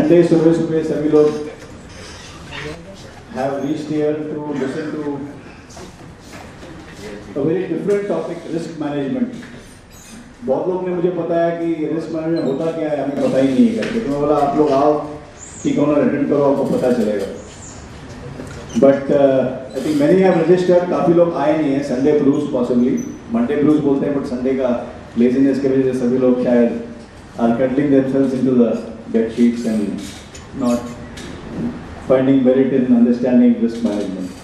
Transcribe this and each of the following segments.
Sunday सुबह सुबह सभी लोग have reached here to listen to a very different topic, risk management. बहुत लोग ने मुझे बताया कि रिस्क मैनेजमेंट होता क्या है, हमें पता ही नहीं है करके। तो मैं बोला आप लोग आओ, ठीक ऑनर अटेंड करो, आपको पता चलेगा। But I think many have registered, काफ़ी लोग आए नहीं हैं। Sunday blues possibly, Monday blues बोलते हैं, बट संडे का लेजीनेस की वजह से सभी लोग शायद are cuddling themselves into the bed sheets and not finding merit in understanding risk management.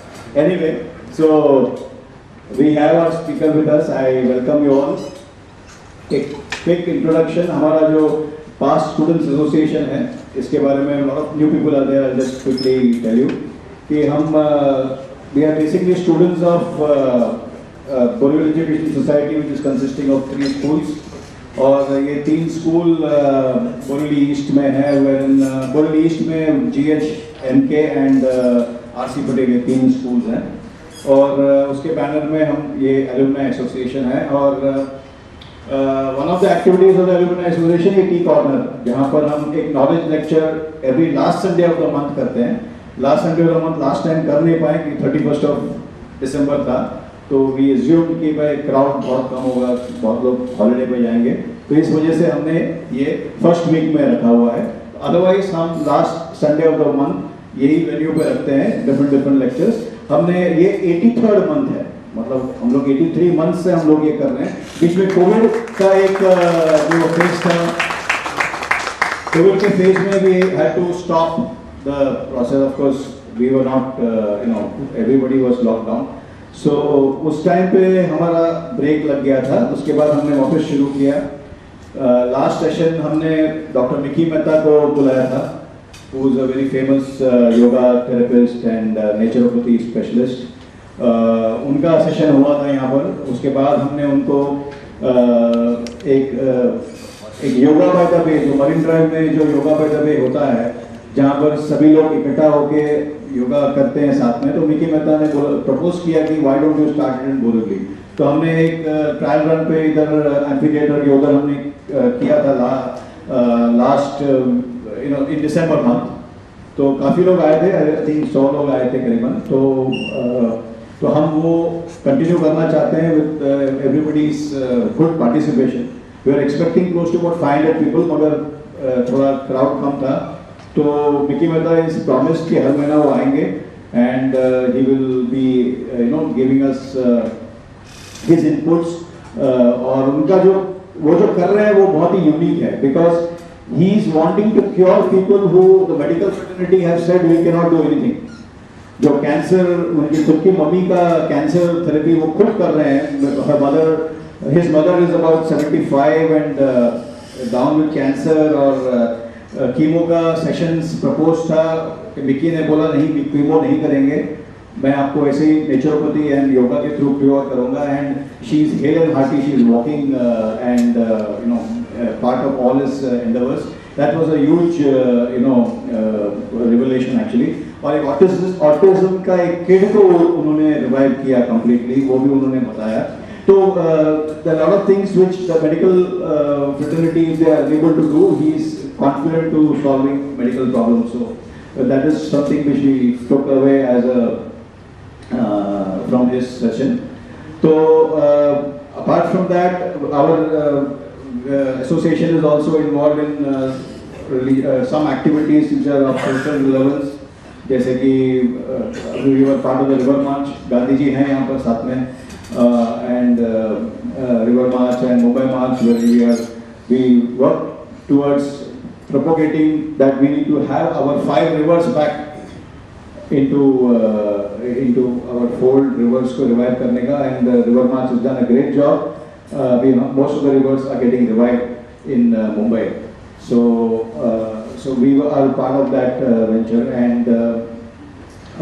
Anyway, so we have our speaker with us. I welcome you all. एक quick introduction. हमारा जो past students association है, इसके बारे में lot of new people are there. I'll just quickly tell you कि हम we are basically students of Borivali Education Society, which is consisting of 3 schools. और ये 3 स्कूल बोरीवली ईस्ट में है, बोरीवली ईस्ट में GH, MK and RC Patel, ये 3 schools हैं। और उसके बैनर में हम ये एलुमनाई एसोसिएशन है। और one of the activities of the alumni association ये टी कॉर्नर, जहाँ पर हम एक knowledge lecture every last Sunday off the month करते हैं। Last Sunday off the month last time कर नहीं पाए कि 31 दिसंबर था, तो वी एज्यूम कि भाई क्राउड बहुत कम होगा, बहुत लोग हॉलिडे पे जाएंगे, तो इस वजह से हमने ये फर्स्ट वीक में रखा हुआ है। अदरवाइज हम last Sunday off the month यही वेन्यू पे रखते हैं डिफरेंट लेक्चर्स। हमने ये 83rd मंथ है, मतलब हम लोग 83 मंथ से हम लोग ये कर रहे हैं। बीच में कोविड का एक जो फेज था, कोविड के फेज में we had to stop the process. Of course we were not everybody was locked down, so उस टाइम पे हमारा ब्रेक लग गया था। उसके बाद हमने वापस शुरू किया। लास्ट सेशन हमने डॉक्टर मिकी मेहता को बुलाया था, who is a very famous yoga therapist and naturopathy specialist. उनका सेशन हुआ था यहाँ पर। उसके बाद हमने उनको एक योगा बाय द वे, जो मरीन ड्राइव में जो योगा बाय द वे होता है, जहाँ पर सभी लोग इकट्ठा होके योगा करते हैं साथ में, तो मिकी मेहता ने प्रपोज किया कि why don't you start in Borivali. तो हमने एक ट्रायल रन पे इधर एम्फीथिएटर के उधर हमने किया था लास्ट इन दिसंबर मंथ। तो काफ़ी लोग आए थे, आई थिंक 100 लोग आए थे करीबन। तो हम वो कंटिन्यू करना चाहते हैं with everybody's good participation. We are expecting close to about 500 people, मगर थोड़ा क्राउड कम था। तो मिकी मेहता इज प्रॉमिस्ड कि हर महीना वो आएंगे and he will be giving us his inputs. और उनका जो कर रहे हैं वो बहुत ही यूनिक है, because he is wanting to cure people who the medical fraternity have said we can not do anything. जो कैंसर, उनकी खुद की मम्मी का कैंसर थेरेपी वो खुद कर रहे हैं। His mother is about 75 and down with cancer. और कीमो का सेशंस प्रपोज था, मिकी ने बोला नहीं, कीमो नहीं करेंगे, मैं आपको ऐसे ही नेचुरोपैथी एंड योगा के थ्रू क्योर करूंगा। And she is hello and hearty, she is walking and part of all his endeavours. That was a huge revelation actually. और एक ऑटिज्म का एक किड को उन्होंने रिवाइव किया कंप्लीटली, वो भी उन्होंने बताया। तो there are a lot of things which the medical fraternity, if they are able to do, he is confident to solving medical problems. So that is something which we took away as a from his session. So apart from that, our association is also involved in some activities which are of social relevance. जैसे कि we were part of the river march, Gandhi ji हैं यहाँ पर साथ में, and river march and Mumbai march, where we work towards propagating that we need to have our 5 rivers back into our fold, rivers को revive करने का, and the river march has done a great job. Most of the rivers are getting revived in Mumbai, so we are part of that venture. And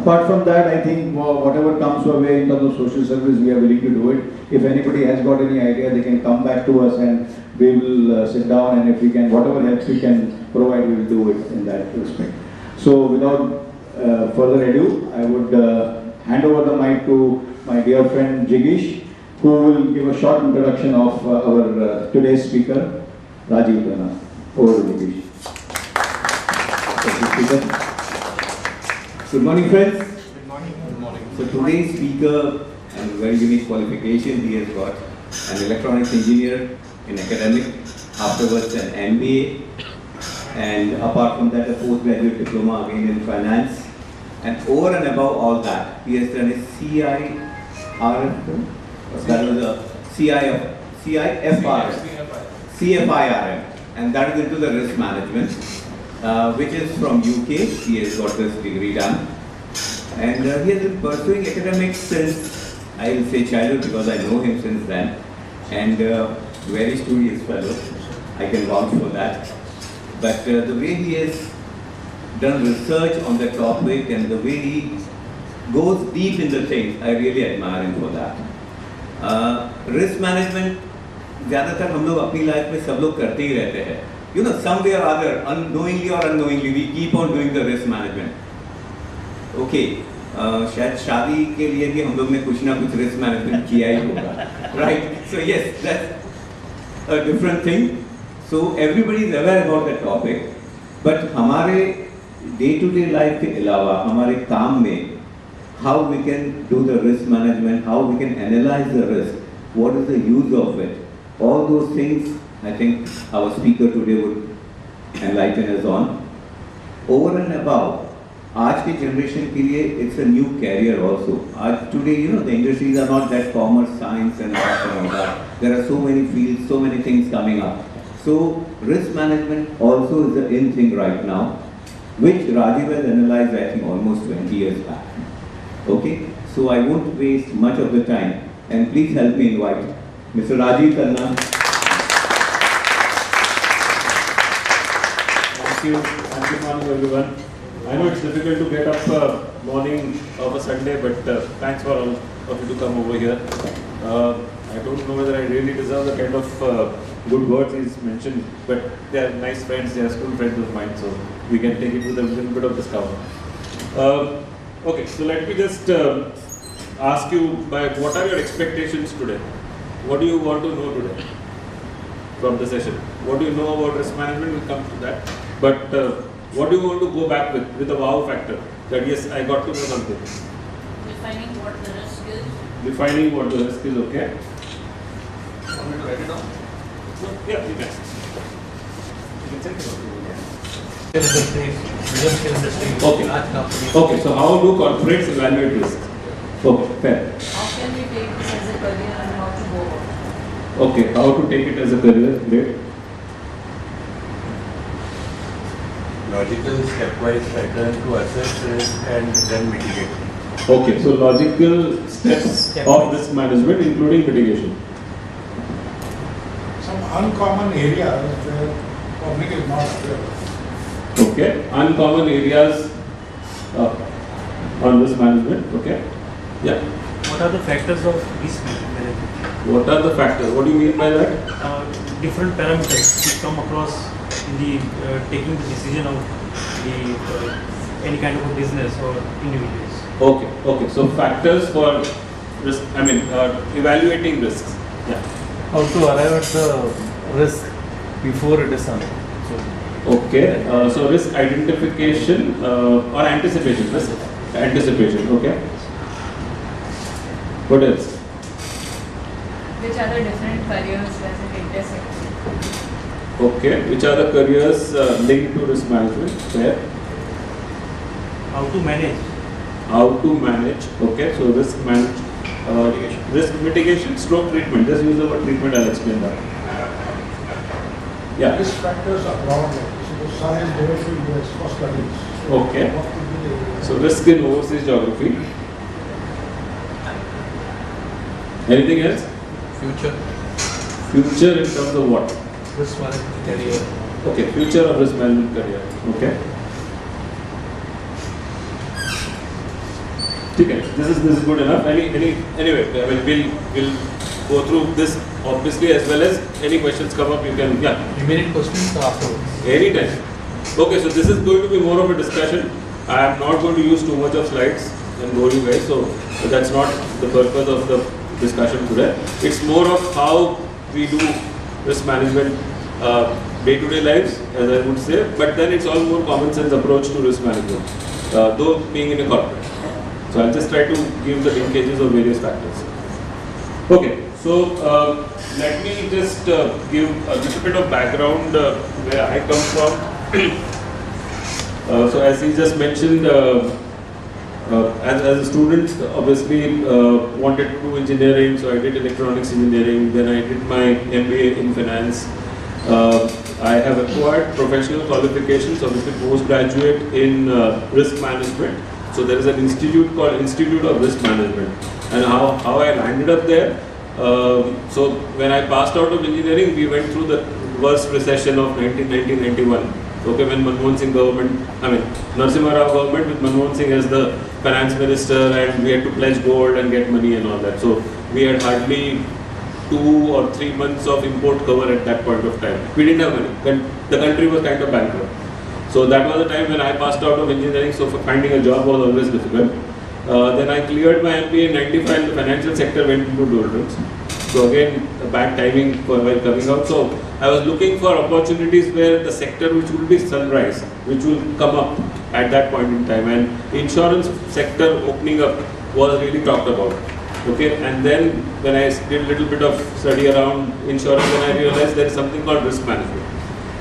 apart from that, I think whatever comes our way in terms of social service, we are willing to do it. If anybody has got any idea, they can come back to us and we will sit down, and if we can, whatever help we can provide, we will do it in that respect. So without further ado, I would hand over the mic to my dear friend Jigish, who will give a short introduction of our today's speaker, Rajeev. Over to Jigish. Good morning, friends. Good morning. Good morning. So today's speaker and very unique qualification, he has got an electronics engineer in academic, afterwards an MBA, and apart from that a postgraduate diploma again in finance. And over and above all that, he has done a CIRM, that was a CFIRM, and that is into the risk management, which is from UK. He has got this degree done. And he has been pursuing academics since, I will say childhood because I know him since then. And very studious fellow, I can vouch for that. But the way he has done research on the topic and the way he goes deep in the things, I really admire him for that. Risk management, ज़्यादातर हम लोग अपनी life में सब लोग करते ही रहते हैं. You know, some way or other, unknowingly or unknowingly, we keep on doing the risk management. Okay, शायद शादी के लिए भी हम लोग ने कुछ ना कुछ risk management किया ही होगा, right? So yes, that's a different thing. So everybody is aware about the topic, but हमारे day-to-day life के अलावा हमारे काम में how we can do the risk management, how we can analyze the risk, what is the use of it, all those things I think our speaker today would enlighten us on. Over and above, आज की generation के लिए it's a new career also. आज today, you know, the industries are not that commerce, science and arts and all that. There are so many fields, so many things coming up. So risk management also is the in thing right now, which Rajeev has analyzed I think almost 20 years back. Okay, so I won't waste much of the time, and please help me invite Mr. Rajeev Tanna. Thank you. Good morning, everyone. I know it's difficult to get up morning of a Sunday, but thanks for all of you to come over here. I don't know whether I really deserve the kind of good words he's mentioned, but they are nice friends, they are school friends of mine, so we can take it with a little bit of discount. Okay, so let me just ask you, what are your expectations today? What do you want to know today from the session? What do you know about risk management? We'll come to that. But what do you want to go back with a wow factor? That yes, I got to know something. Defining what the risk is. Defining what the risk is, okay? Want me to write it down? Yeah, you can. You can check it out. Okay. Okay, so how do corporates evaluate risk? Okay, fair. How can we take this as a career and how to go about it? Okay, how to take it as a career? Great. Logical stepwise pattern to assess risk and then mitigate. Okay, so logical steps of risk management including mitigation. Some uncommon areas where public is not aware. Okay, uncommon areas on risk management. Okay, yeah. What are the factors of risk management? What are the factors? What do you mean by that? Different parameters which come across in the taking the decision of the any kind of a business or individuals. Okay, okay. So factors for risk. I mean, evaluating risks. Yeah. How to arrive at the risk before it is done. Okay. So risk identification or anticipation. Risk anticipation. Okay. What else? Which are the different careers that it intersect? Okay. Which are the careers linked to risk management? Where? How to manage. How to manage. Okay. So risk manage. Risk mitigation, stroke treatment. Just use the word treatment. I'll explain that. Yeah. Risk factors are broad. So the science directly US for studies. So Okay. what could be the So risk in overseas geography. Anything else? Future, Future in terms of what? risk management career. Okay. Future of risk management career. Okay. Okay. This is good enough. Anyway, I mean, we'll go through this obviously as well as any questions come up. You can Remaining questions afterwards. anytime. Okay. So this is going to be more of a discussion. I am not going to use too much of slides and bore you guys. So that's not the purpose of the discussion today. It's more of how we do risk management day-to-day lives, as I would say. But then it's all more common sense approach to risk management. though being in a corporate. So I'll just try to give the linkages of various factors. Okay, so let me just give a little bit of background where I come from. So as he just mentioned, as a student, obviously wanted to do engineering, so I did electronics engineering, then I did my MBA in finance. I have acquired professional qualifications, obviously postgraduate in risk management. So there is an institute called Institute of Risk Management. And how I landed up there, so when I passed out of engineering, we went through the worst recession of 1990-91. Okay, when Manmohan Singh government, Narasimha Rao government with Manmohan Singh as the finance minister, and we had to pledge gold and get money and all that. So we had hardly 2 or 3 months of import cover at that point of time. We didn't have money. The country was kind of bankrupt. So that was the time when I passed out of engineering, so finding a job was always difficult. Then I cleared my MBA in 95 and the financial sector went into doldrums. So again, a bad timing for while coming out. So I was looking for opportunities where the sector which will be sunrise, which will come up at that point in time, and insurance sector opening up was really talked about. Okay, and then when I did a little bit of study around insurance, then I realized there is something called risk management.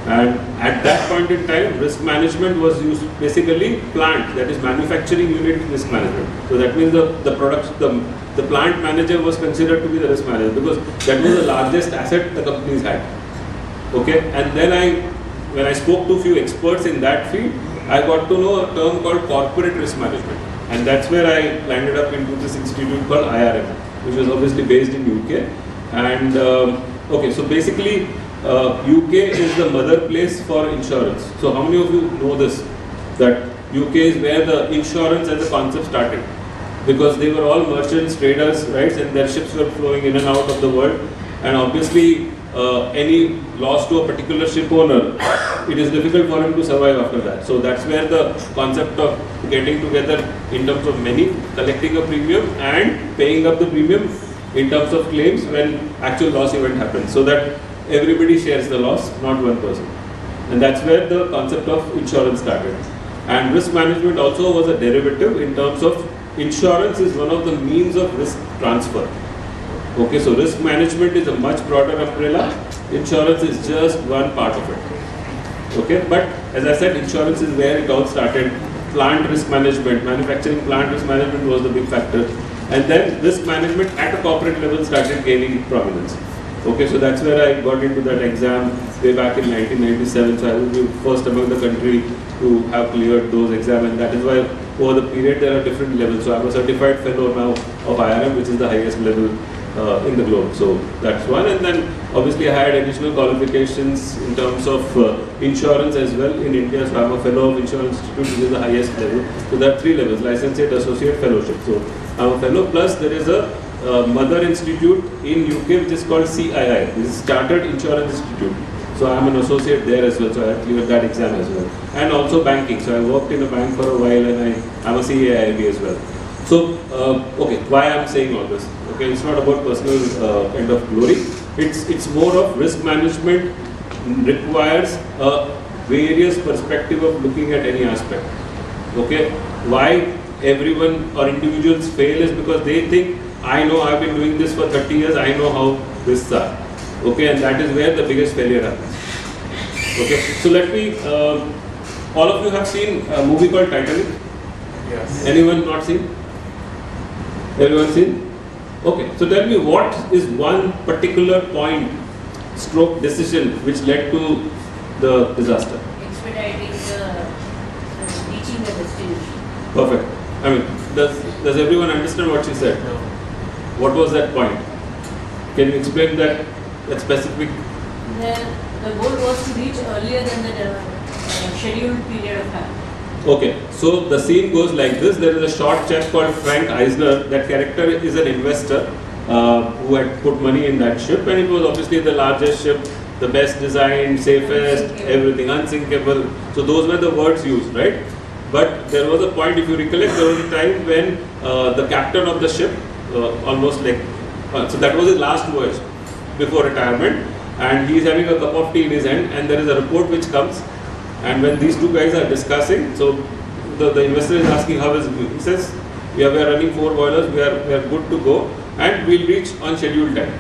And at that point in time, risk management was used basically plant, that is manufacturing unit risk management. So that means the products, the plant manager was considered to be the risk manager because that was the largest asset the companies had. Okay, and then when I spoke to a few experts in that field, I got to know a term called corporate risk management. And that's where I landed up into this institute called IRM, which was obviously based in UK. And okay, so basically UK is the mother place for insurance. So how many of you know this? That UK is where the insurance as a concept started. Because they were all merchants, traders, right? And their ships were flowing in and out of the world. And obviously any loss to a particular ship owner, it is difficult for him to survive after that. So that's where the concept of getting together in terms of money, collecting a premium and paying up the premium in terms of claims when actual loss event happens. So that everybody shares the loss, not one person. And that's where the concept of insurance started. And risk management also was a derivative in terms of insurance is one of the means of risk transfer. Okay, so risk management is a much broader umbrella. Insurance is just one part of it. Okay, but as I said, insurance is where it all started. Plant risk management, manufacturing plant risk management was the big factor. And then risk management at a corporate level started gaining prominence. Okay, so that's where I got into that exam way back in 1997. So I will be first among the country to have cleared those exams, and that is why over the period there are different levels. So I'm a certified fellow now of IRM, which is the highest level in the globe. So that's one, and then obviously I had additional qualifications in terms of insurance as well in India. So I'm a fellow of Insurance Institute, which is the highest level. So there are 3 levels: licentiate, associate, fellowship. So I'm a fellow. Plus there is a mother institute in UK which is called CII. This is Chartered Insurance Institute. So I'm an associate there as well. So I cleared that exam as well. And also banking. So I worked in a bank for a while, and I'm a CAIB as well. So okay, why I'm saying all this? Okay, it's not about personal kind of glory. It's more of risk management requires a various perspective of looking at any aspect. Okay, why everyone or individuals fail is because they think, I know I've been doing this for 30 years, I know how risks are. Okay, and that is where the biggest failure happens. Okay, so let me, all of you have seen a movie called Titanic? Yes. Anyone not seen? Everyone seen? Okay, so tell me, what is one particular point, stroke decision which led to the disaster? Expediting reaching the destination. Perfect. I mean, does everyone understand what she said? No. What was that point? Can you explain that specific? The goal was to reach earlier than the scheduled period of time. Okay, so the scene goes like this. There is a short chap called Frank Eisner. That character is an investor who had put money in that ship, and it was obviously the largest ship, the best designed, safest, everything, unsinkable. So those were the words used, right? But there was a point, if you recollect, there was a time when the captain of the ship, almost like, so that was his last voyage before retirement, and he is having a cup of tea in his hand, and there is a report which comes. And when these two guys are discussing, so the investor is asking how is it? He says, we are running 4 boilers, we are good to go, and we'll reach on scheduled time.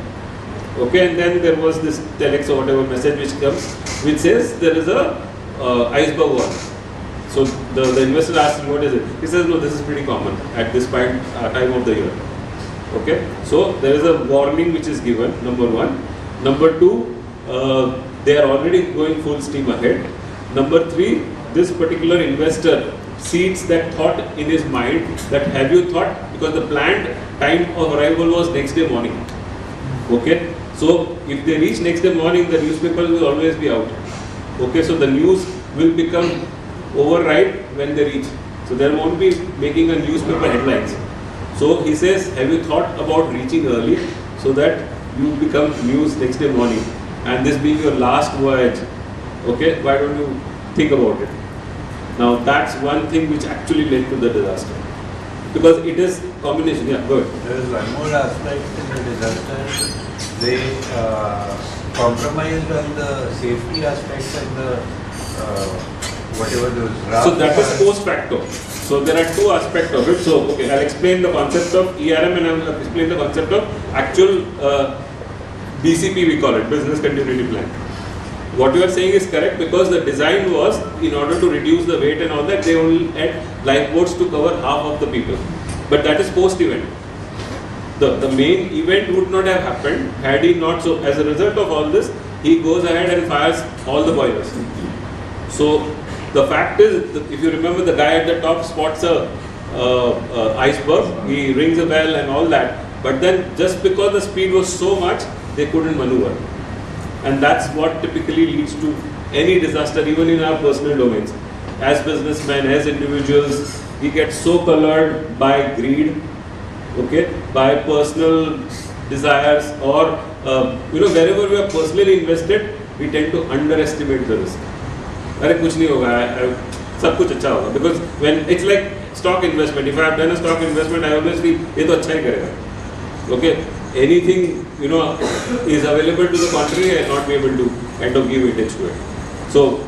Okay, and then there was this telex or whatever message which comes, which says there is a iceberg war. So the investor asks him, what is it? He says, no, this is pretty common at this time of the year. Okay, so there is a warning which is given, number 1. Number 2, they are already going full steam ahead. Number 3, this particular investor seeds that thought in his mind that have you thought, because the planned time of arrival was next day morning. Okay, so if they reach next day morning, the newspaper will always be out. Okay, so the news will become override when they reach. So there won't be making a newspaper headlines. So he says, have you thought about reaching early so that you become news next day morning? And this being your last voyage, okay, why don't you think about it? Now that's one thing which actually led to the disaster. Because it is combination, yeah, good. There is one more aspect in the disaster. They compromised on the safety aspects and the whatever those drafts. So that is post facto. So there are 2 aspects of it. So okay, I'll explain the concept of ERM and I'll explain the concept of actual BCP, we call it, business continuity plan. What you are saying is correct, because the design was, in order to reduce the weight and all that, they only had lifeboats to cover half of the people. But that is post event. The main event would not have happened had he not. So as a result of all this, he goes ahead and fires all the boilers. So the fact is, if you remember, the guy at the top spots a iceberg, he rings a bell and all that. But then just because the speed was so much, they couldn't maneuver. And that's what typically leads to any disaster, even in our personal domains. As businessmen, as individuals, we get so colored by greed, okay, by personal desires, or wherever we are personally invested, we tend to underestimate the risk. अरे कुछ नहीं होगा, सब कुछ अच्छा होगा. Because when it's like stock investment, if I have done a stock investment, I always feel ये तो अच्छा ही करेगा. Okay, anything is available to the contrary, I will not be able to kind of give weightage to it. So,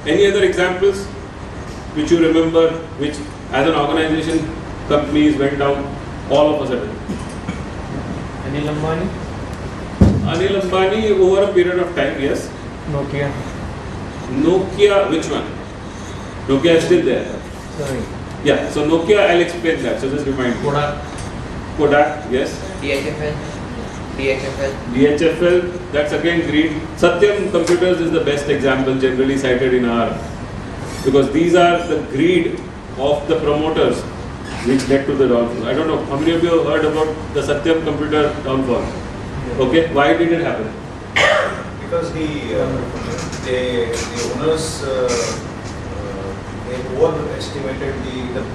any other examples which you remember, which as an organization, companies went down all of a sudden? Anil Ambani? Anil Ambani over a period of time, yes. Nokia. Nokia, which one? Nokia is still there. Sorry. Yeah, so Nokia, I'll explain that. So just remind me. Kodak, yes. DHFL, that's again greed. Satyam Computers is the best example generally cited in our, because these are the greed of the promoters which led to the downfall. I don't know, how many of you have heard about the Satyam Computer downfall? Okay, why did it happen? Because the owners they overestimated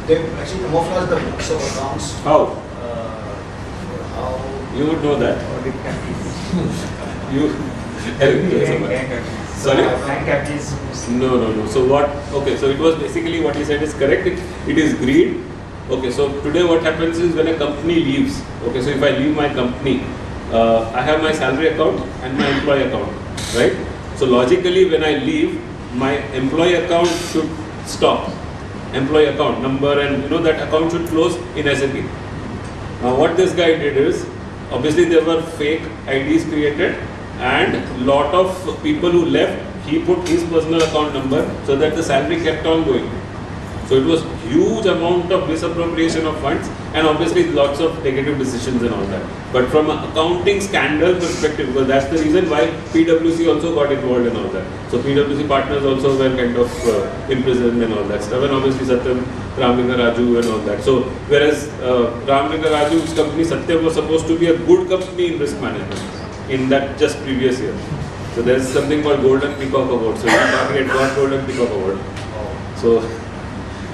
they actually camouflaged the books of accounts. How? You would know that. You sorry? No. So what? Okay, so it was basically what he said is correct. It is greed. Okay, so today what happens is when a company leaves. Okay, so if I leave my company, I have my salary account and my employee account, right? So logically, when I leave, my employee account should stop. Employee account number, and that account should close in SAP. Now what this guy did is, obviously there were fake IDs created, and lot of people who left, he put his personal account number so that the salary kept on going. So it was huge amount of misappropriation of funds, and obviously lots of negative decisions and all that. But from an accounting scandal perspective, because that's the reason why PwC also got involved in all that. So PwC partners also were kind of imprisoned and all that stuff, and obviously Satyam, Ramlinga Raju and all that. So whereas Ramlinga Raju's company Satyam was supposed to be a good company in risk management in that just previous year. So there's something called Golden Peacock Award. So it got Golden Peacock Award. So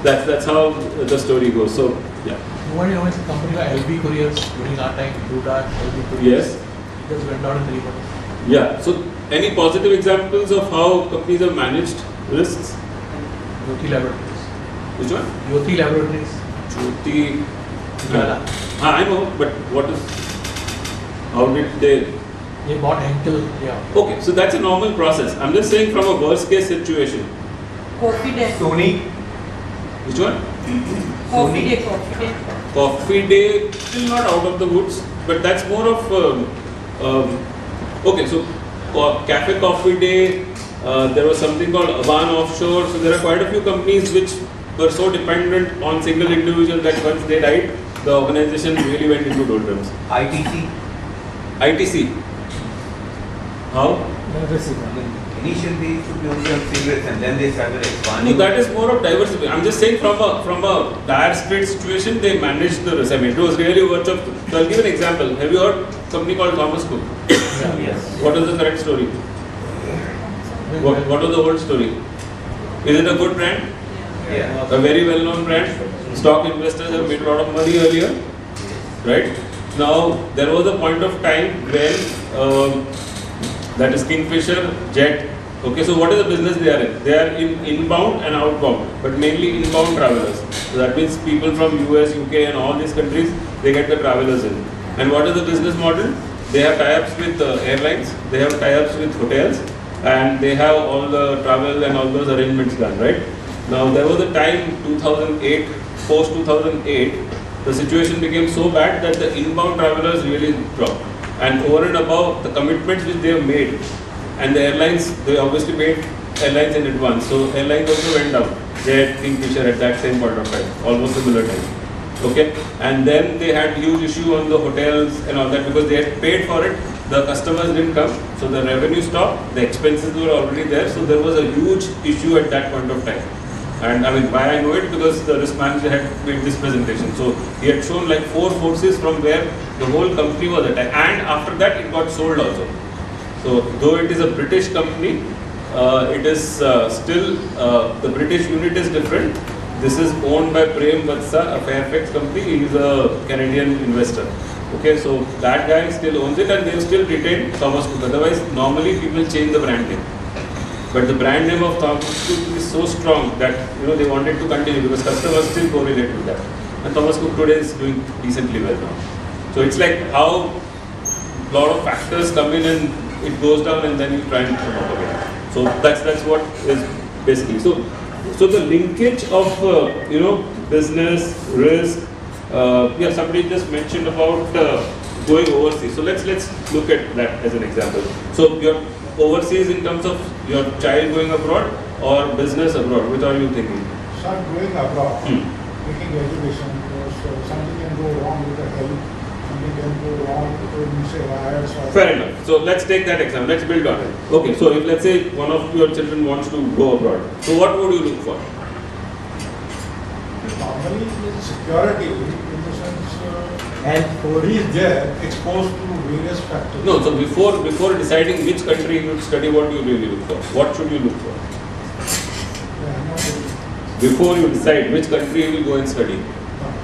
that's how the story goes. So yeah. Nobody knows a company like LB Couriers during our time, do that, LB Couriers. Yes. It just went down in 3 months. Yeah. So any positive examples of how companies have managed risks? Jyoti Laboratories. Which one? Jyoti Laboratories. Jyoti. Jala. I know, but what is? How did they? They bought Henkel. Yeah. Okay, so that's a normal process. I'm just saying from a worst case situation. Confident. Sony. Which one? Coffee day, coffee day. Coffee Day, still not out of the woods, but that's more of okay. So Cafe Coffee Day, there was something called Avan Offshore. So there are quite a few companies which were so dependent on single individuals that once they died, the organization really went into doldrums. ITC. ITC. How? Initially they used to be only on cigarettes and then they started No, expanding. that is more of diversity. I'm just saying from a dire straits situation, they managed the risk. I mean, it was really worth of. So I'll give an example. Have you heard a company called Thomas Cook? Yes. What is the correct story? What was the old story? Is it a good brand? Yeah. A very well-known brand. Stock investors have made a lot of money earlier, right? Now there was a point of time when that is Kingfisher, Jet. Okay, so what is the business they are in? They are in inbound and outbound, but mainly inbound travelers. So that means people from US, UK, and all these countries, they get the travelers in. And what is the business model? They have tie-ups with airlines, they have tie-ups with hotels, and they have all the travel and all those arrangements done, right? Now there was a time 2008, post 2008, the situation became so bad that the inbound travelers really dropped. And over and above the commitments which they have made, and the airlines, they obviously made airlines in advance. So airlines also went down. Jet, Kingfisher at that same point of time, almost similar time. Okay, and then they had huge issue on the hotels and all that because they had paid for it. The customers didn't come, so the revenue stopped. The expenses were already there, so there was a huge issue at that point of time. And I mean, why I know it because the risk manager had made this presentation. So he had shown like 4 forces from where the whole company was attacked, and after that it got sold also. So though it is a British company, it is still the British unit is different. This is owned by Prem Vatsa, a Fairfax company. He is a Canadian investor. Okay, so that guy still owns it, and they still retain Thomas Cook. Otherwise, normally people change the brand name. But the brand name of Thomas Cook is so strong that they wanted to continue because customers still correlate with that. And Thomas Cook today is doing decently well now. So it's like how a lot of factors come in and it goes down and then you try and come up again. So that's what is basically. So the linkage of business, risk. Yeah, somebody just mentioned about going overseas. So let's look at that as an example. So you're overseas in terms of your child going abroad or business abroad. Which are you thinking? Start going abroad, taking education, because something can go wrong with the health, something can go wrong with say riots or... Fair enough. So let's take that example. Let's build on it. Okay, so if let's say one of your children wants to go abroad, so what would you look for? Normally security, in the sense, and he is there exposed to various factors. No, so before deciding which country you would study, what do you really look for? What should you look for? Before you decide which country you will go and study.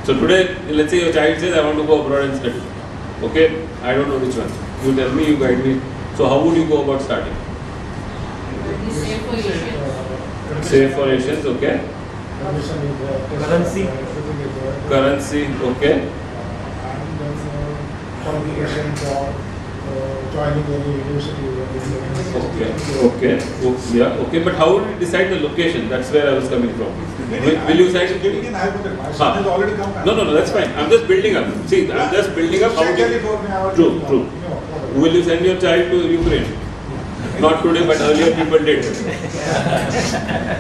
So today, let's say your child says, I want to go abroad and study. Okay, I don't know which one. You tell me, you guide me. So how would you go about starting? Same for Asians. Same for Asians, okay. Currency. Currency, okay. And then qualification for joining any university. Okay. Yeah, okay. But how would you decide the location? That's where I was coming from. Will you decide? Getting in hypothetical. My son has already come back. No, that's fine. I'm just building up. See, I'm just building up. How True. Will you send your child to Ukraine? Not today, but earlier people did.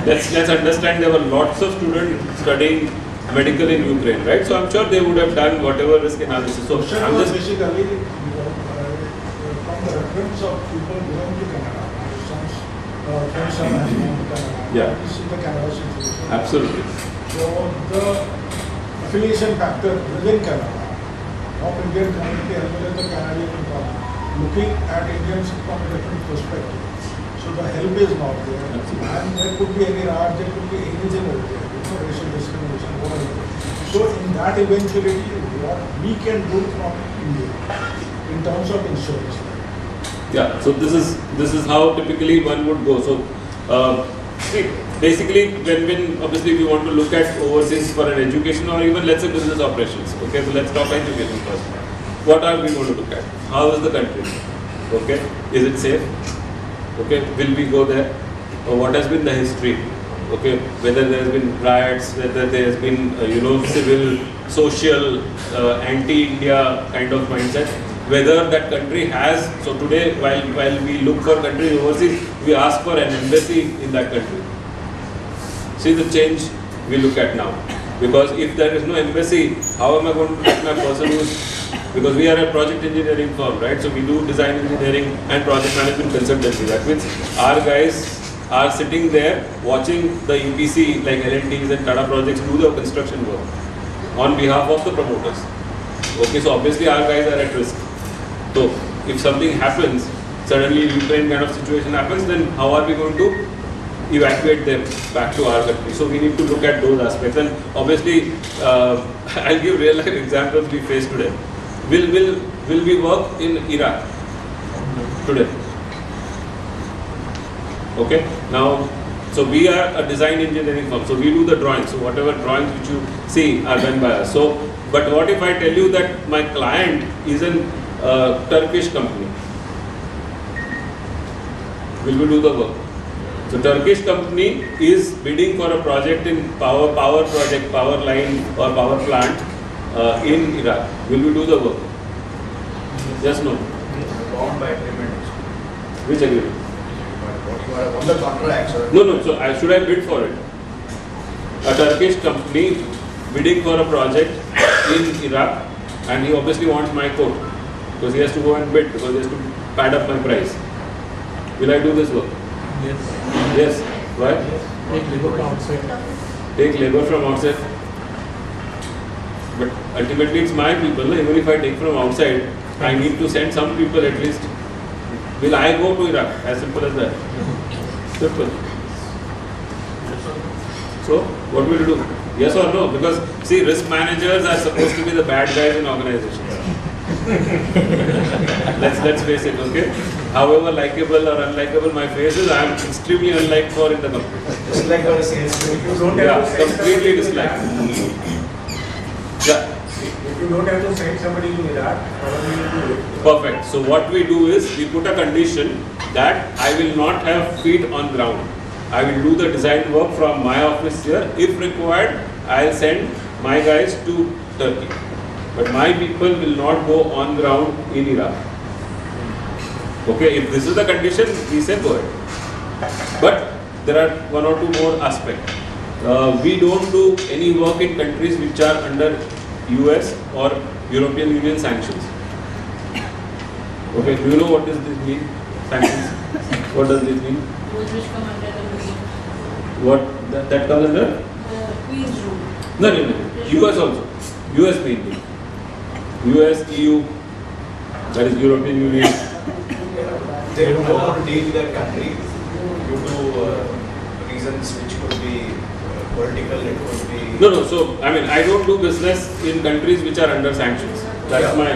Let's understand there were lots of students studying medical in Ukraine, right? So I'm sure they would have done whatever risk analysis. So I'm just basically from the reference of people belong to Canada. Friends are belong to Canada. Yeah. This is the Canada situation. Absolutely. So the affiliation factor within Canada of Indian community as well as the Canadian community looking at Indians from a different perspective. So the help is not there. And there could be any art, there could be anything over there, racial discrimination, whatever. So in that eventuality, what we can do from India in terms of insurance. Yeah, so this is how typically one would go. So basically when obviously we want to look at overseas for an education or even let's say business operations. Okay, so let's talk education first. What are we going to look at? How is the country? Okay, is it safe? Okay, will we go there? Or what has been the history? Okay, whether there has been riots, whether there has been civil, social, anti-India kind of mindset, whether that country has. So today, while we look for countries overseas, we ask for an embassy in that country. See the change we look at now. Because if there is no embassy, how am I going to get my person who's, because we are a project engineering firm, right? So we do design engineering and project management consultancy. That means our guys are sitting there watching the EPC like L&Ts and Tata projects do the construction work on behalf of the promoters. Okay, so obviously our guys are at risk. So if something happens, suddenly Ukraine kind of situation happens, then how are we going to evacuate them back to our country? So we need to look at those aspects. And obviously, I'll give real life examples we face today. Will we work in Iraq today? Okay, now, so we are a design engineering firm, so we do the drawings, so whatever drawings which you see are done by us. So, but what if I tell you that my client is a Turkish company? Will we do the work? So Turkish company is bidding for a project in power project, power line or power plant in Iraq. Will we do the work? Yes, no? Bound by agreement. Which agreement? On the contract, sir. No. So should I bid for it? A Turkish company bidding for a project in Iraq, and he obviously wants my quote because he has to go and bid because he has to pad up my price. Will I do this work? Yes. Yes. Why? Take labor from outside. Take labor from outside. But ultimately it's my people. Even if I take from outside, I need to send some people at least. Will I go to Iraq? As simple as that. Simple. So, what will you do? Yes or no? Because, see, risk managers are supposed to be the bad guys in organizations. let's face it, okay? However likable or unlikable my face is, I am extremely unliked for in the company. Just like for a sales, if you don't Yeah, have to send completely somebody to disliked. Iraq, Yeah. if you don't have to send somebody to Iraq, how will you do it? Perfect. So what we do is we put a condition that I will not have feet on ground. I will do the design work from my office here. If required, I'll send my guys to Turkey. But my people will not go on ground in Iraq. Okay, if this is the condition, we say go ahead. But there are one or two more aspects. We don't do any work in countries which are under US or European Union sanctions. Okay, do you know what does this mean? Sanctions. What does this mean? Those which come under the Queen. What that comes under? The Queen's rule. No. US also. US mainly. US, EU, that is European Union. They don't want to deal with that country due to reasons which could be political, it could be... No. So, I mean, I don't do business in countries which are under sanctions. That's my...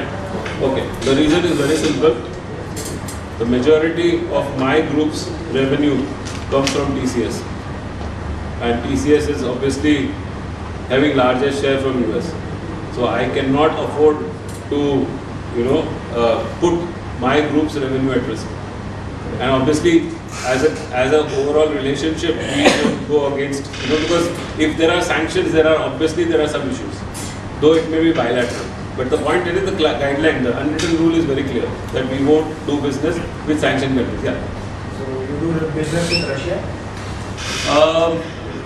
Okay. The reason is very simple. The majority of my group's revenue comes from TCS. And TCS is obviously having largest share from US. So, I cannot afford to, put my group's revenue at risk. And obviously, as an overall relationship, we don't go against, because if there are sanctions, there are some issues, though it may be bilateral. But the point is, the guideline, the unwritten rule is very clear that we won't do business with sanctioned countries. Yeah. So you do business with Russia?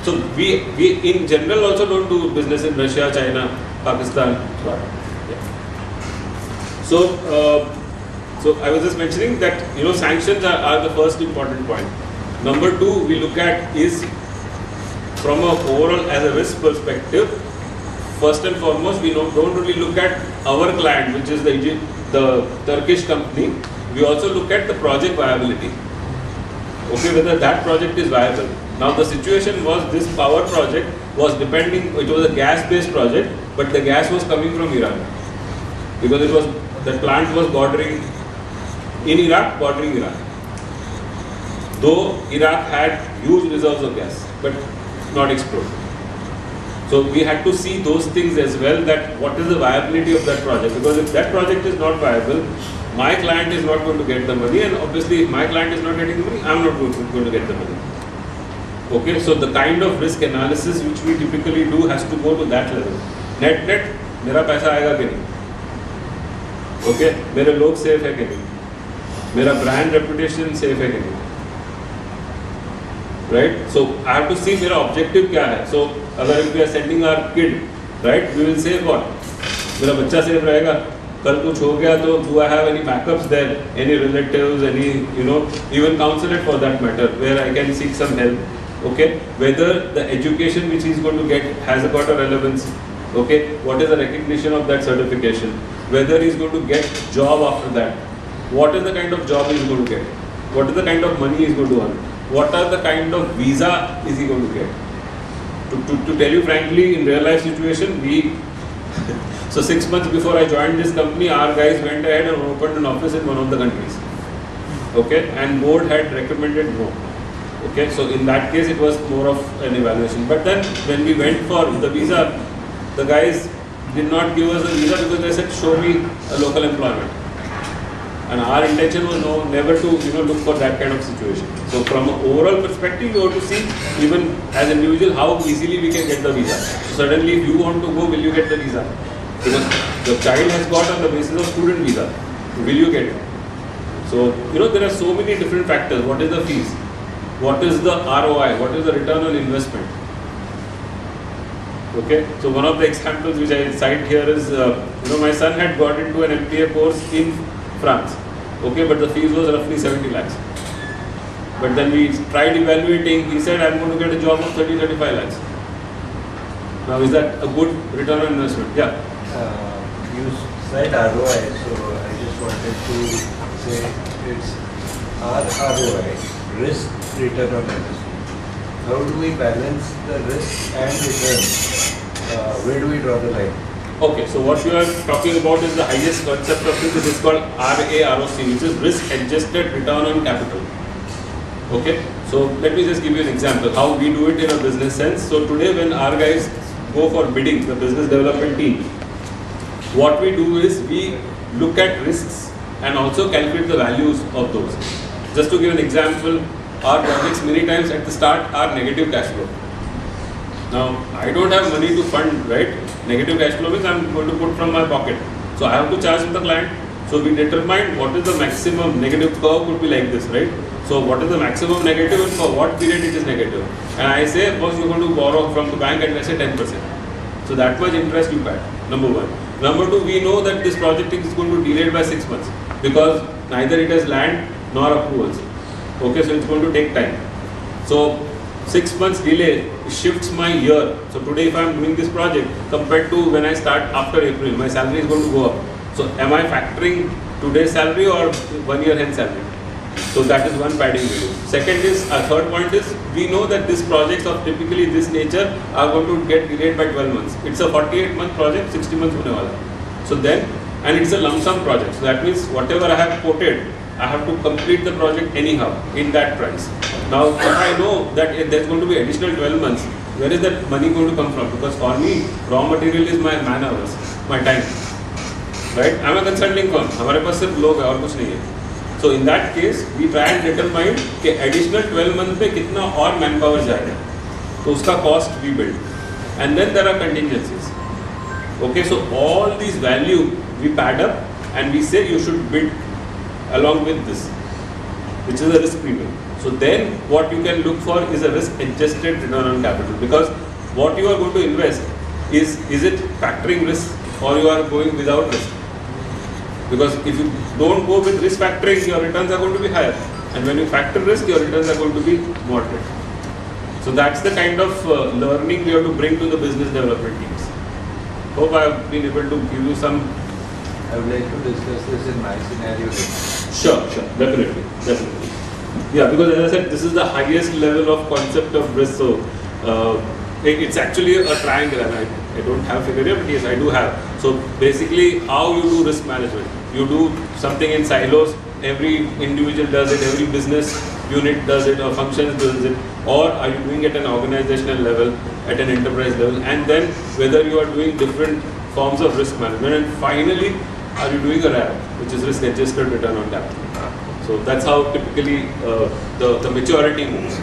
So we in general also don't do business in Russia, China, Pakistan. Yeah. So I was just mentioning that sanctions are the first important point. Number two, we look at is from a overall as a risk perspective. First and foremost, we don't only look at our client, which is the Turkish company. We also look at the project viability. Okay, whether that project is viable. Now the situation was this power project was depending. It was a gas-based project, but the gas was coming from Iran because the plant was bordering Iraq. Though Iraq had huge reserves of gas, but not explored. So we had to see those things as well, that what is the viability of that project, because if that project is not viable, my client is not going to get the money, and obviously if my client is not getting the money, I am not going to get the money. Okay, so the kind of risk analysis which we typically do has to go to that level. Net मेरा पैसा आएगा कि नहीं? Okay, मेरे लोग safe है कि नहीं? मेरा brand reputation safe है कि नहीं? Right? So I have to see मेरा objective क्या है. So अगर if we are sending our kid, right, we will say what? मेरा बच्चा safe रहेगा. कल कुछ हो गया तो do I have any backups there? Any relatives, any even counselor for that matter, where I can seek some help. Okay, whether the education which he is going to get has got a relevance. Okay, what is the recognition of that certification? Whether he is going to get job after that. What is the kind of job he is going to get? What is the kind of money he is going to earn? What are the kind of visa is he going to get? To tell you frankly, in real life situation, so 6 months before I joined this company, our guys went ahead and opened an office in one of the countries. Okay, and board had recommended no. Okay, so in that case it was more of an evaluation. But then when we went for the visa, the guys did not give us a visa because they said show me a local employment. And our intention was never to look for that kind of situation. So from an overall perspective, you have to see even as an individual how easily we can get the visa. So suddenly if you want to go, will you get the visa? Because the child has got on the basis of student visa. Will you get it? So there are so many different factors. What is the fees? What is the ROI? What is the return on investment? Okay, so one of the examples which I cite here is, my son had got into an MBA course in France. Okay, but the fees was roughly 70 lakhs. But then we tried evaluating, he said, I'm going to get a job of 30-35 lakhs. Now, is that a good return on investment? Yeah. You said ROI, so I just wanted to say it's ROI, risk return on investment. How do we balance the risk and return? Where do we draw the line? Okay, so what you are talking about is the highest concept of it. This is called RAROC, which is risk adjusted return on capital. Okay, so let me just give you an example how we do it in a business sense. So today when our guys go for bidding, the business development team, what we do is we look at risks and also calculate the values of those. Just to give an example, our projects many times at the start are negative cash flow. Now, I don't have money to fund, right? Negative cash flow means I'm going to put from my pocket. So I have to charge the client. So we determine what is the maximum negative curve could be like this, right? So what is the maximum negative and for what period it is negative? And I say, boss, you're going to borrow from the bank and let's say 10%. So that much interest you pay, number one. Number two, we know that this project is going to be delayed by 6 months because neither it has land nor approvals. Okay, so it's going to take time. So 6 months delay shifts my year. So today if I am doing this project compared to when I start after April, my salary is going to go up. So am I factoring today's salary or 1 year hence salary? So that is one padding we do. Second is, third point is, we know that these projects of typically this nature are going to get delayed by 12 months. It's a 48-month project, 60 months hone wala. So then, and it's a lump sum project. So that means whatever I have quoted, I have to complete the project anyhow in that price. Now, if I know that there's going to be additional 12 months, where is that money going to come from? Because for me, raw material is my man hours, my time. Right? I'm a consulting firm. हमारे पास सिर्फ लोग हैं और कुछ नहीं है. So in that case, we try and determine कि additional 12 months पे कितना और manpower जाएगा. तो उसका cost we build. And then there are contingencies. Okay, so all these value we pad up and we say you should bid along with this, which is a risk premium. So then what you can look for is a risk adjusted return on capital, because what you are going to invest is it factoring risk or you are going without risk? Because if you don't go with risk factoring, your returns are going to be higher, and when you factor risk, your returns are going to be moderate. So that's the kind of learning we have to bring to the business development teams. Hope I have been able to give you some. I would like to discuss this in my scenario. Sure, definitely. Yeah, because as I said, this is the highest level of concept of risk. So it's actually a triangle, and I don't have figure here, but yes, I do have. So basically, how you do risk management? You do something in silos. Every individual does it. Every business unit does it, or functions does it. Or are you doing it at an organizational level, at an enterprise level? And then whether you are doing different forms of risk management. And finally, are you doing a RAP, which is risk adjusted return on capital? So that's how typically the maturity moves.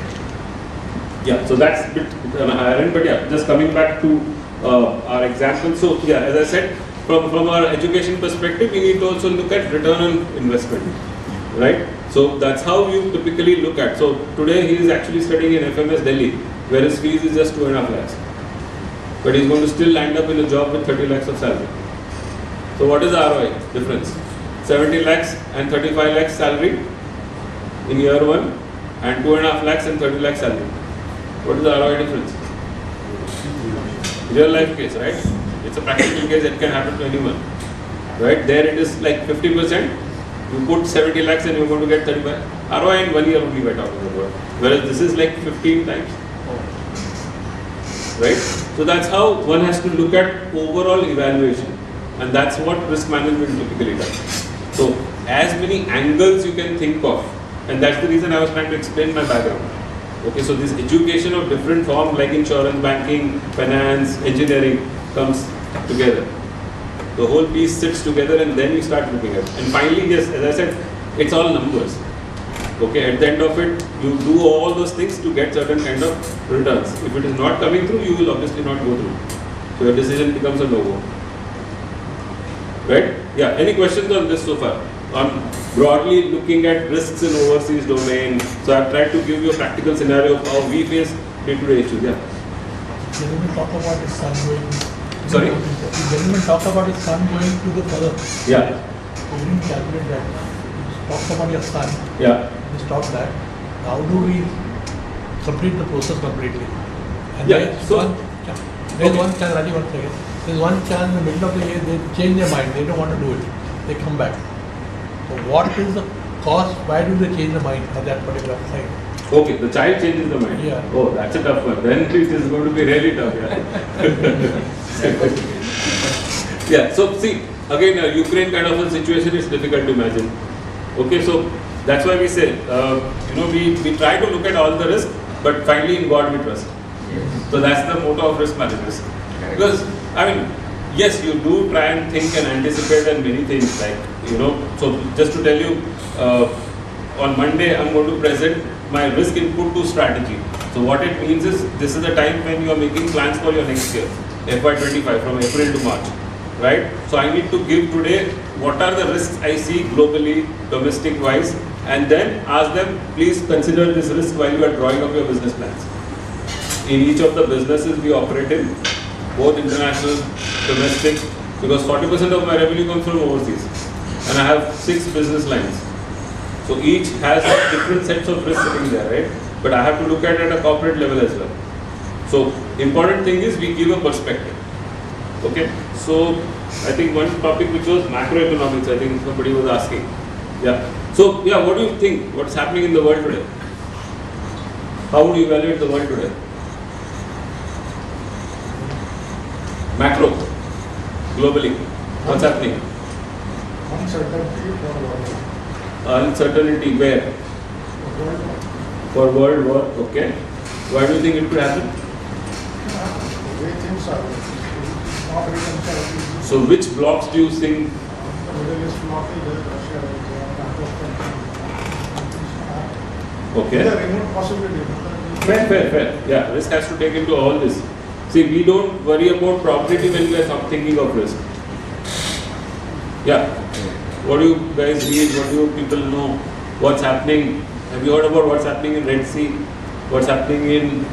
Yeah, so that's a bit on a higher end, but yeah, just coming back to our example. So yeah, as I said, from our education perspective, we need to also look at return on investment, right? So that's how you typically look at. So today he is actually studying in FMS Delhi, where his fees is just 2.5 lakhs. But he's going to still land up in a job with 30 lakhs of salary. So what is the ROI difference? 70 lakhs and 35 lakhs salary in year 1 and 2.5 lakhs and 30 lakhs salary. What is the ROI difference? Real life case, right? It's a practical case that can happen to anyone. Right? There it is like 50%. You put 70 lakhs and you're going to get 35. ROI in 1 year only we're talking about. Whereas this is like 15 times. Right? So that's how one has to look at overall evaluation. And that's what risk management typically does. So as many angles you can think of. And that's the reason I was trying to explain my background. Okay, so this education of different forms like insurance, banking, finance, engineering comes together. The whole piece sits together and then you start looking at it. And finally, yes, as I said, it's all numbers. Okay, at the end of it, you do all those things to get certain kind of returns. If it is not coming through, you will obviously not go through. So your decision becomes a no-go. Right? Yeah, any questions on this so far? On broadly looking at risks in overseas domain. So I've tried to give you a practical scenario of how we face day-to-day issues. Yeah. Gentleman talk about his son going. Sorry? The gentleman talked about his son going to the father. Yeah. We didn't calculate that. He talked about your son. Yeah. We stopped that. How do we complete the process completely? And Yeah. there's So there's one chance, Rajeev, one second. There's one chance in the middle of the year they change their mind. They don't want to do it. They come back. So what is the cost? Why do they change their mind at that particular time? Okay, the child changes the mind. Yeah. Oh, that's a tough one. Then it is going to be really tough. Yeah. Yeah. So see, again, Ukraine kind of a situation is difficult to imagine. Okay, so that's why we say, we try to look at all the risk, but finally in God we trust. Yes. So that's the motto of risk managers. Because yes, you do try and think and anticipate and many things so just to tell you, on Monday I'm going to present my risk input to strategy. So what it means is, this is the time when you are making plans for your next year, FY25, from April to March, right? So I need to give today what are the risks I see globally, domestic wise, and then ask them, please consider this risk while you are drawing up your business plans. In each of the businesses we operate in, both international, domestic, because 40% of my revenue comes from overseas, and I have 6 business lines. So each has different sets of risks sitting there, right? But I have to look at it at a corporate level as well. So important thing is we give a perspective. Okay. So I think one topic which was macroeconomics, I think somebody was asking. Yeah. So yeah, what do you think? What's happening in the world today? How would you evaluate the world today? Macro, globally, what's happening? Uncertainty for world. Uncertainty where? For world war, okay. Why do you think it could happen? The way things are, not reconciled. So which blocks do you think? The Middle East block is there, Russia is there, NATO. Okay. It's a remote possibility. Fair. Yeah, risk has to take into all this. See, we don't worry about probability when we are thinking of risk. Yeah. What do you guys read? What do you people know? What's happening? Have you heard about what's happening in Red Sea? What's happening in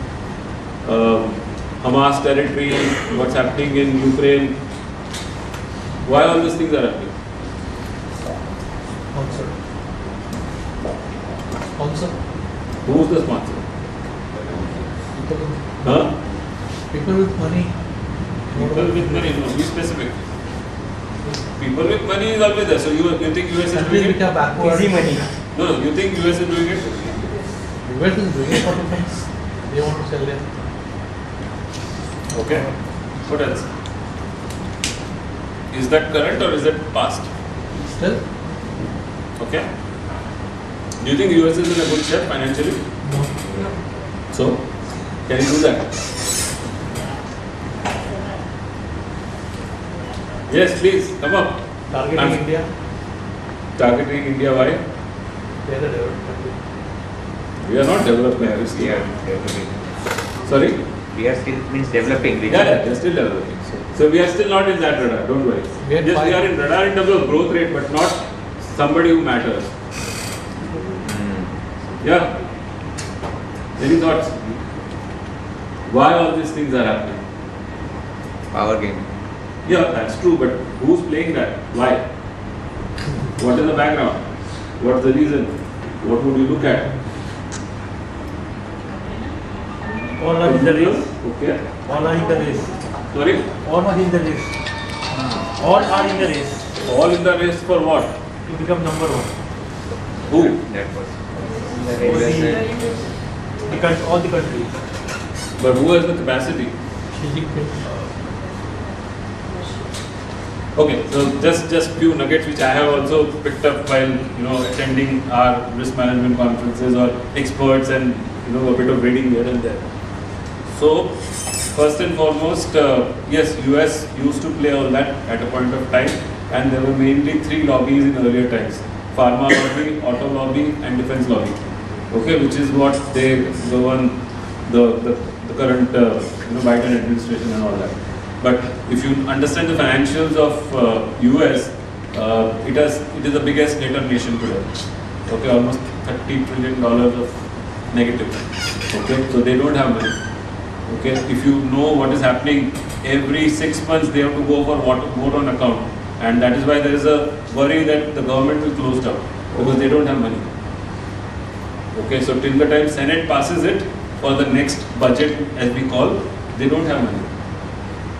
Hamas territory? What's happening in Ukraine? Why all these things are happening? Sponsor. Who's the sponsor? Huh? People with money. People with money, no, be specific. People with money is always there. So you think US is Countries doing which it? are backward. Easy money. No, you think US is doing it? US is doing it for defense. They want to sell them. Okay. What else? Is that current or is that past? Still? Okay. Do you think US is in a good shape financially? No. So, can you do that? Yes, please, come up. Targeting India. Targeting India, why? They are the developed country. We are not developed countries. Sorry? We are still means developing. Yeah, they're still developing. So we are still not in that radar, don't worry. We had Yes, we five. are in radar in terms of growth rate, but not somebody who matters. Yeah. Any thoughts? Why all these things are happening? Power game. Yeah, that's true, but who's playing that? Why? What is the background? What's the reason? What would you look at? All are in the race. Okay. All are in the race. Sorry? All are in the race. All are in the race All in the race for what? to become number one. Who? That was. All the countries. But who has the capacity? Okay, so just few nuggets which I have also picked up while attending our risk management conferences or experts and a bit of reading here and there. So first and foremost, yes, US used to play all that at a point of time, and there were mainly three lobbies in earlier times: pharma lobby, auto lobby, and defense lobby. Okay, which is what they govern the current Biden administration and all that. But if you understand the financials of US, it is the biggest debtor nation today. Okay, almost $30 trillion of negative. Okay, so they don't have money. Okay, if you know what is happening, every 6 months they have to go for vote on account, and that is why there is a worry that the government will close down because they don't have money. Okay, so till the time Senate passes it for the next budget, as we call, they don't have money.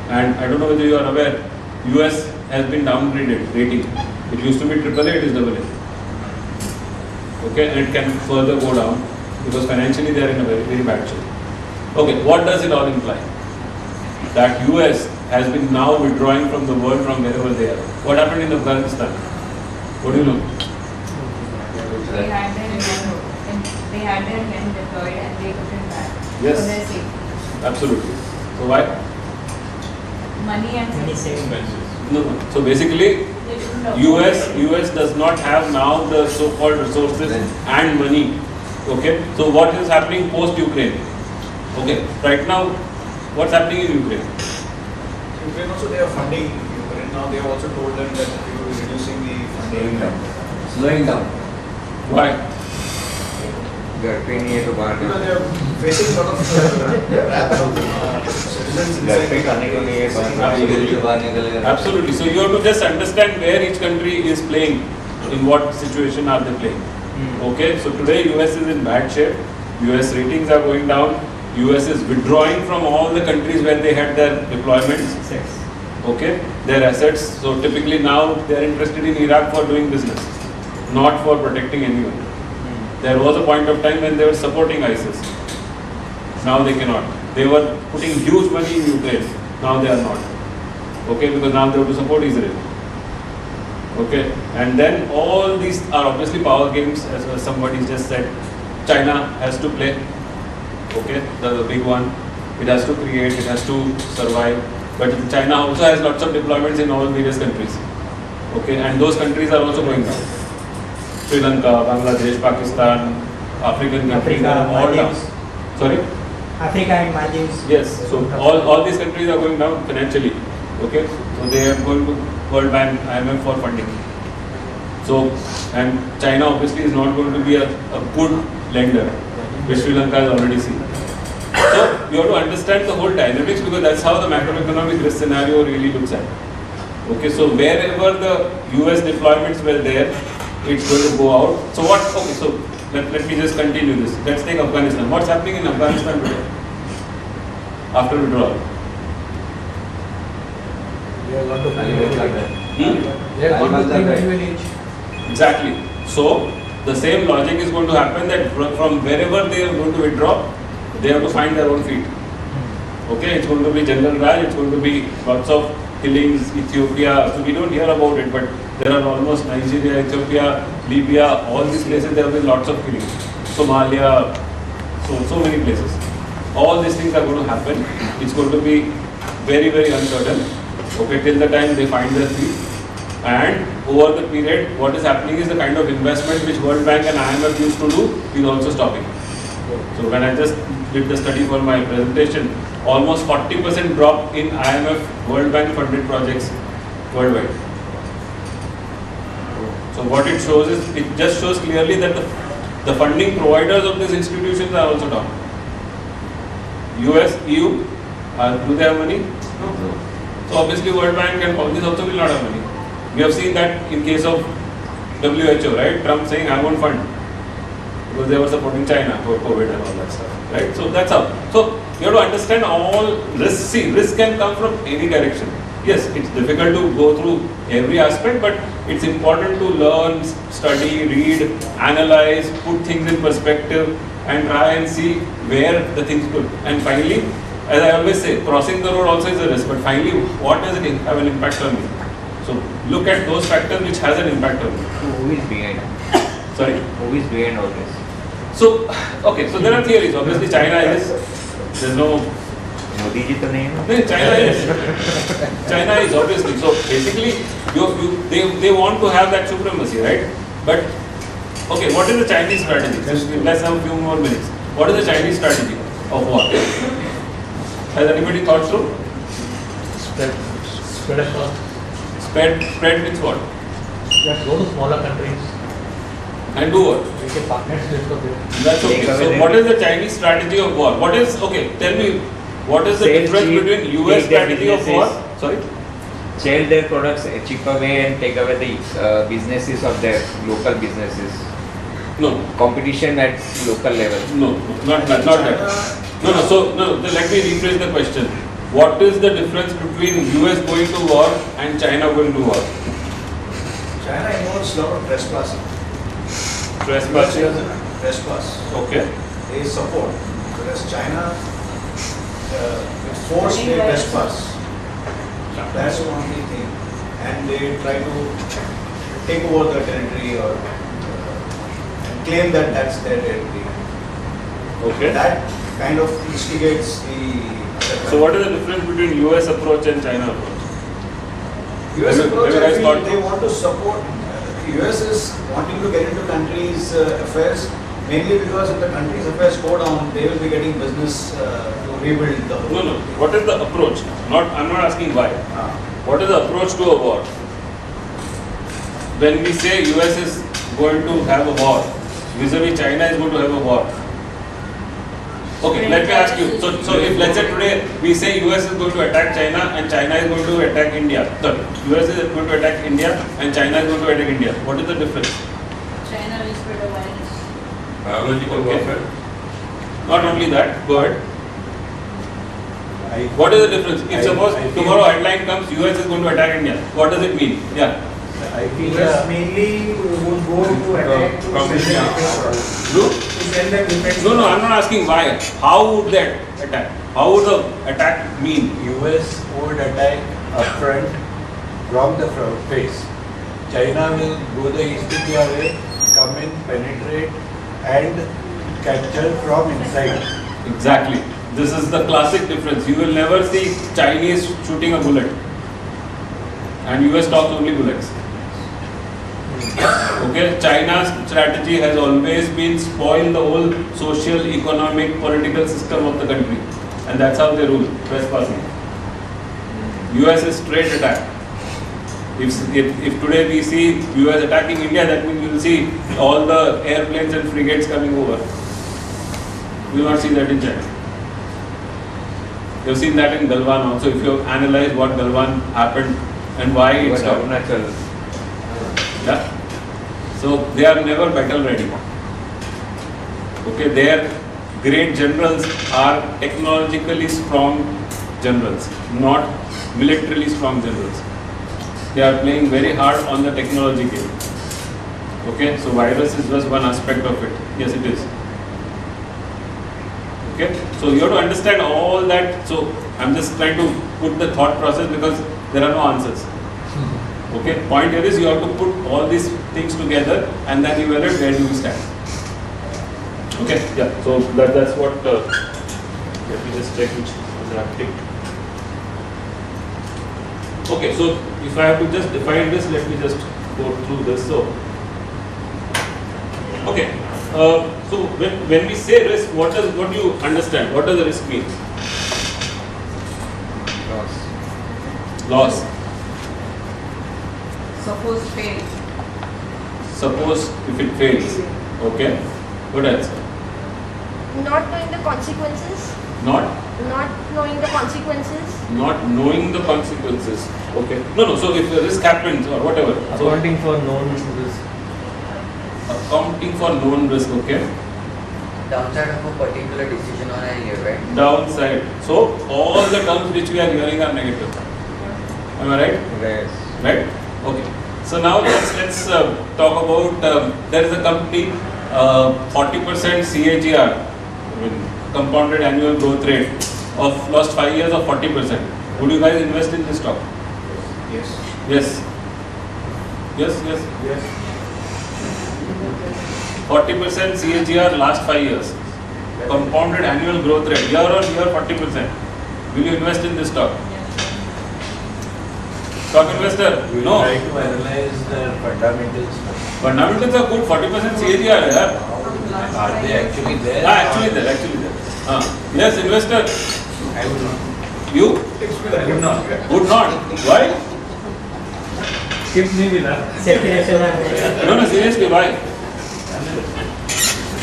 And I don't know whether you are aware, US has been downgraded rating. It used to be AAA, it is AA. Okay, and it can further go down because financially they are in a very, very bad shape. Okay, what does it all imply? That US has been now withdrawing from the world from wherever they are. What happened in Afghanistan? What do you know? They had their men deployed and they put it back. Yes. For their safety. Absolutely. So why? Money and safety. No. So basically, US does not have now the so-called resources and money. Okay. So what is happening post-Ukraine? Okay. Right now, what's happening in Ukraine? Ukraine also they are funding Ukraine now. They have also told them that they will be reducing the funding. Slowing down. Why? They are paying it to Because they are facing sort of wrath from citizens inside. Absolutely. So you have to just understand where each country is playing, in what situation are they playing. Okay. So today US is in bad shape. US ratings are going down. US is withdrawing from all the countries where they had their deployments. Okay. Their assets. So typically now they are interested in Iraq for doing business, not for protecting anyone. There was a point of time when they were supporting ISIS. Now they cannot. They were putting huge money in Ukraine. Now they are not. Okay, because now they have to support Israel. Okay, and then all these are obviously power games, as somebody just said. China has to play. Okay, the big one. It has to create, it has to survive. But China also has lots of deployments in all various countries. Okay, and those countries are also going down. Sri Lanka, Bangladesh, Pakistan, African countries are all down. Sorry? Africa and Maldives. Yes, so all these countries are going down financially. Okay, so they are going to World Bank, IMF for funding. So, and China obviously is not going to be a good lender, which Sri Lanka has already seen. So, you have to understand the whole dynamics because that's how the macroeconomic risk scenario really looks at. Okay, so wherever the US deployments were there, it's going to go out. So what, okay, so let me just continue this. Let's take Afghanistan. What's happening in Afghanistan today? After withdrawal? They are going to Exactly. So the same logic is going to happen that from wherever they are going to withdraw, they have to find their own feet. Okay, it's going to be General Raj, it's going to be lots of killings, Ethiopia. So we don't hear about it, but there are almost Nigeria, Ethiopia, Libya, all these places there have been lots of killings. Somalia, so many places. All these things are going to happen. It's going to be very, very uncertain. Okay, till the time they find their feet. And over the period, what is happening is the kind of investment which World Bank and IMF used to do is also stopping. So when I just did the study for my presentation, almost 40% drop in IMF World Bank funded projects worldwide. So what it shows is, it just shows clearly that the funding providers of these institutions are also down. US, EU, do they have money? No. So obviously World Bank and all these also will not have money. We have seen that in case of WHO, right? Trump saying I won't fund because they were supporting China for COVID and all that stuff, right? So that's how. So you have to understand all risks. See, risk can come from any direction. Yes, it's difficult to go through every aspect, but it's important to learn, study, read, analyze, put things in perspective, and try and see where the things could. And finally, as I always say, crossing the road also is a risk, but finally, what does it have an impact on me? So look at those factors which has an impact on me. So who is behind? Sorry? Who is behind all this? So, okay, so there are theories. Obviously, China is, there's no... Modi ji to nahi hai? No, China is. China is obviously. So basically, they want to have that supremacy, right? But, okay, what is the Chinese strategy? Let's have a few more minutes. What is the Chinese strategy of war? Has anybody thought through? Spread across. Spread means what? Just go to smaller countries. And do what? Make a partnership with them. That's okay. So what is the Chinese strategy of war? What is, okay, tell me, what is the difference between US strategy of war? Sorry? Sell their products a cheaper way and take away the businesses of their local businesses. No. Competition at local level. No, not that. So let me rephrase the question. What is the difference between US going to war and China going to war? China involves a lot of trespassing. Trespass. Okay. They support, whereas China force their trespass. That's the only thing, and they try to take over the territory or and claim that that's their territory. Okay. That kind of instigates the. So what is the difference between US approach and China approach? US approach, I feel thought they want to support. US is wanting to get into countries' affairs mainly because if the country's affairs go down, they will be getting business to rebuild the whole. No. What is the approach? I'm not asking why. What is the approach to a war? When we say US is going to have a war, vis-a-vis China is going to have a war. Okay, let me ask you. So if let's say today we say US is going to attack China and China is going to attack India. So US is going to attack India and China is going to attack India. What is the difference? China will spread a virus. Biological warfare. Not only that, go ahead. What is the difference? If suppose tomorrow headline comes, US is going to attack India, what does it mean? Yeah. I feel mainly would go to attack No, I'm not asking why. How would they attack? How would the attack mean? US would attack upfront from the front face. China will go the East India way, come in, penetrate and capture from inside. Exactly. This is the classic difference. You will never see Chinese shooting a bullet. And US talks only bullets. Okay, China's strategy has always been spoil the whole social, economic, political system of the country. And that's how they rule, trespassing. US is straight attack. If today we see US attacking India, that means we will see all the airplanes and frigates coming over. We will not see that in China. You have seen that in Galwan also. If you analyze what Galwan happened and why it stopped. Yeah. So they are never battle ready. Okay, their great generals are technologically strong generals, not militarily strong generals. They are playing very hard on the technology game. Okay, so virus is just one aspect of it. Yes, it is. Okay, so you have to understand all that. So I'm just trying to put the thought process because there are no answers. Okay, point here is you have to put all these things together and then evaluate where do you stand. Okay, yeah, so that's what, let me just check which was active. Okay, so if I have to just define this, let me just go through this. So, okay, So when we say risk, what do you understand? What does the risk mean? Loss. Suppose fail. Suppose if it fails. Okay. What else? Not knowing the consequences. Not Knowing the consequences. not knowing the consequences. Okay. No. So if the risk happens or whatever. So Accounting for known risk. accounting for known risk. Okay. Downside of a particular decision on an event. Downside. So all the terms which we are hearing are negative. Am I right? Yes. Right? Okay. So now let's talk about there is a company 40% CAGR, I mean, compounded annual growth rate of last 5 years of 40%. Would you guys invest in this stock? Yes. Yes. Yes. Yes. 40% CAGR last 5 years. Compounded annual growth rate year on year 40%. Will you invest in this stock? Stock investor? We will No. try to analyze the fundamentals first. Fundamentals are good. 40% CAGR. Yeah. Are they actually there? Actually there. Yes, investor. I would not. You Would not. would not. Why? Skip नहीं मिला. Separation. No, seriously, why?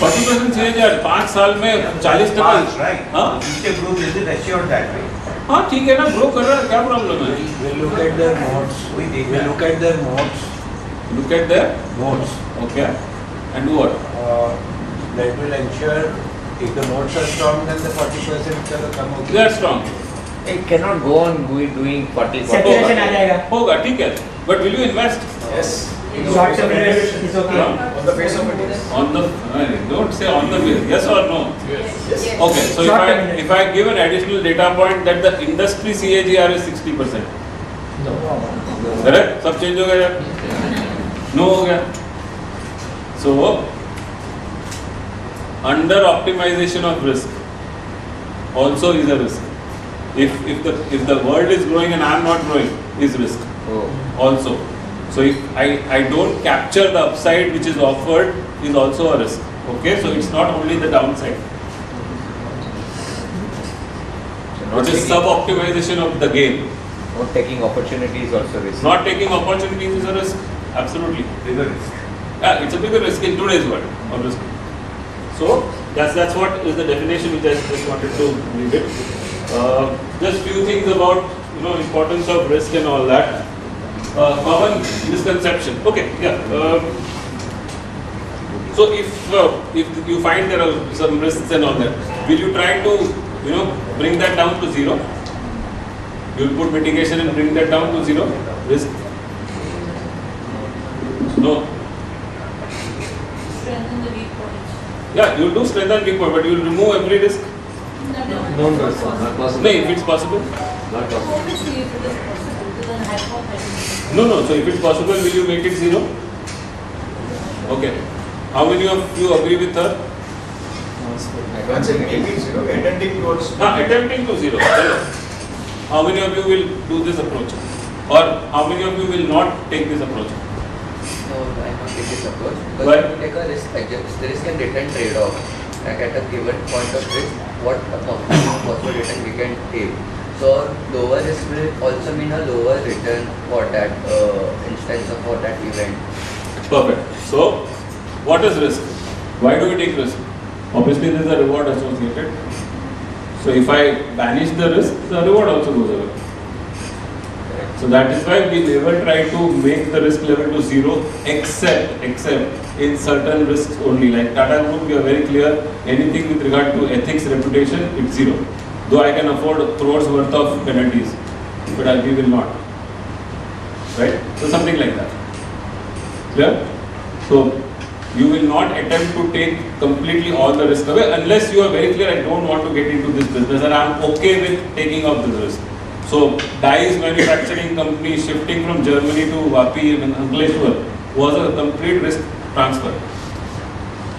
40% CAGR 5 साल में 40%. Right. हाँ? Future growth is it assured that way? हाँ ठीक है ना, grow कर रहा है, क्या प्रॉब्लम है? We look at their modes. We We take look at their modes. Look at their Modes. okay, and do what? That will ensure if the modes are strong, then the 40% will come out. They are strong. It cannot go on doing 40. Separation आ जाएगा. होगा, ठीक है. But will you invest? Yes. Short term is okay. On the face of it, yes. On the don't say on the way. Yes or no? Yes. Okay, so if I give an additional data point that the industry CAGR is 60%. No. Correct? सब change हो गया यार? No हो गया. So under optimization of risk also is a risk. If the world is growing and I am not growing, is risk also. So if I don't capture the upside which is offered, is also a risk. Okay, so it's not only the downside. Which is sub-optimization of the game. Not taking opportunities also risk. Not taking opportunities is a risk. Absolutely. Bigger risk. Yeah, it's a bigger risk in today's world, obviously. So that's what is the definition which I just wanted to leave it. Just few things about importance of risk and all that. Common misconception. Okay, yeah. So if you find there are some risks and all that, will you try to bring that down to zero? You will put mitigation and bring that down to zero risk. No. Strengthen the weak points. Yeah, you will do strength and weak point, but you will remove every risk. No, not possible. No, if it's possible. Not possible. Obviously, if it is possible, it is an hypothesis. No. So if it's possible, will you make it zero? Okay. How many of you agree with her? I That's don't it, think maybe zero, attempting towards. Attempting to zero. How many of you will do this approach? Or how many of you will not take this approach? No, I not take this approach because Why? if you take a risk and return trade-off, like at a given point of risk, what possible return we can take. So lower risk will also mean a lower return for that instance or for that event. Perfect. So, what is risk? Why do we take risk? Obviously, there is a reward associated. So, if I banish the risk, the reward also goes away. So that is why we never try to make the risk level to zero, except in certain risks only. Like Tata Group, we are very clear. Anything with regard to ethics, reputation, it's zero. Though I can afford crores worth of penalties, but we will not. Right? So something like that. Clear? So you will not attempt to take completely all the risk away unless you are very clear. I don't want to get into this business and I am okay with taking up this risk. So dyes manufacturing company shifting from Germany to Vapi and Ankleshwar was a complete risk transfer.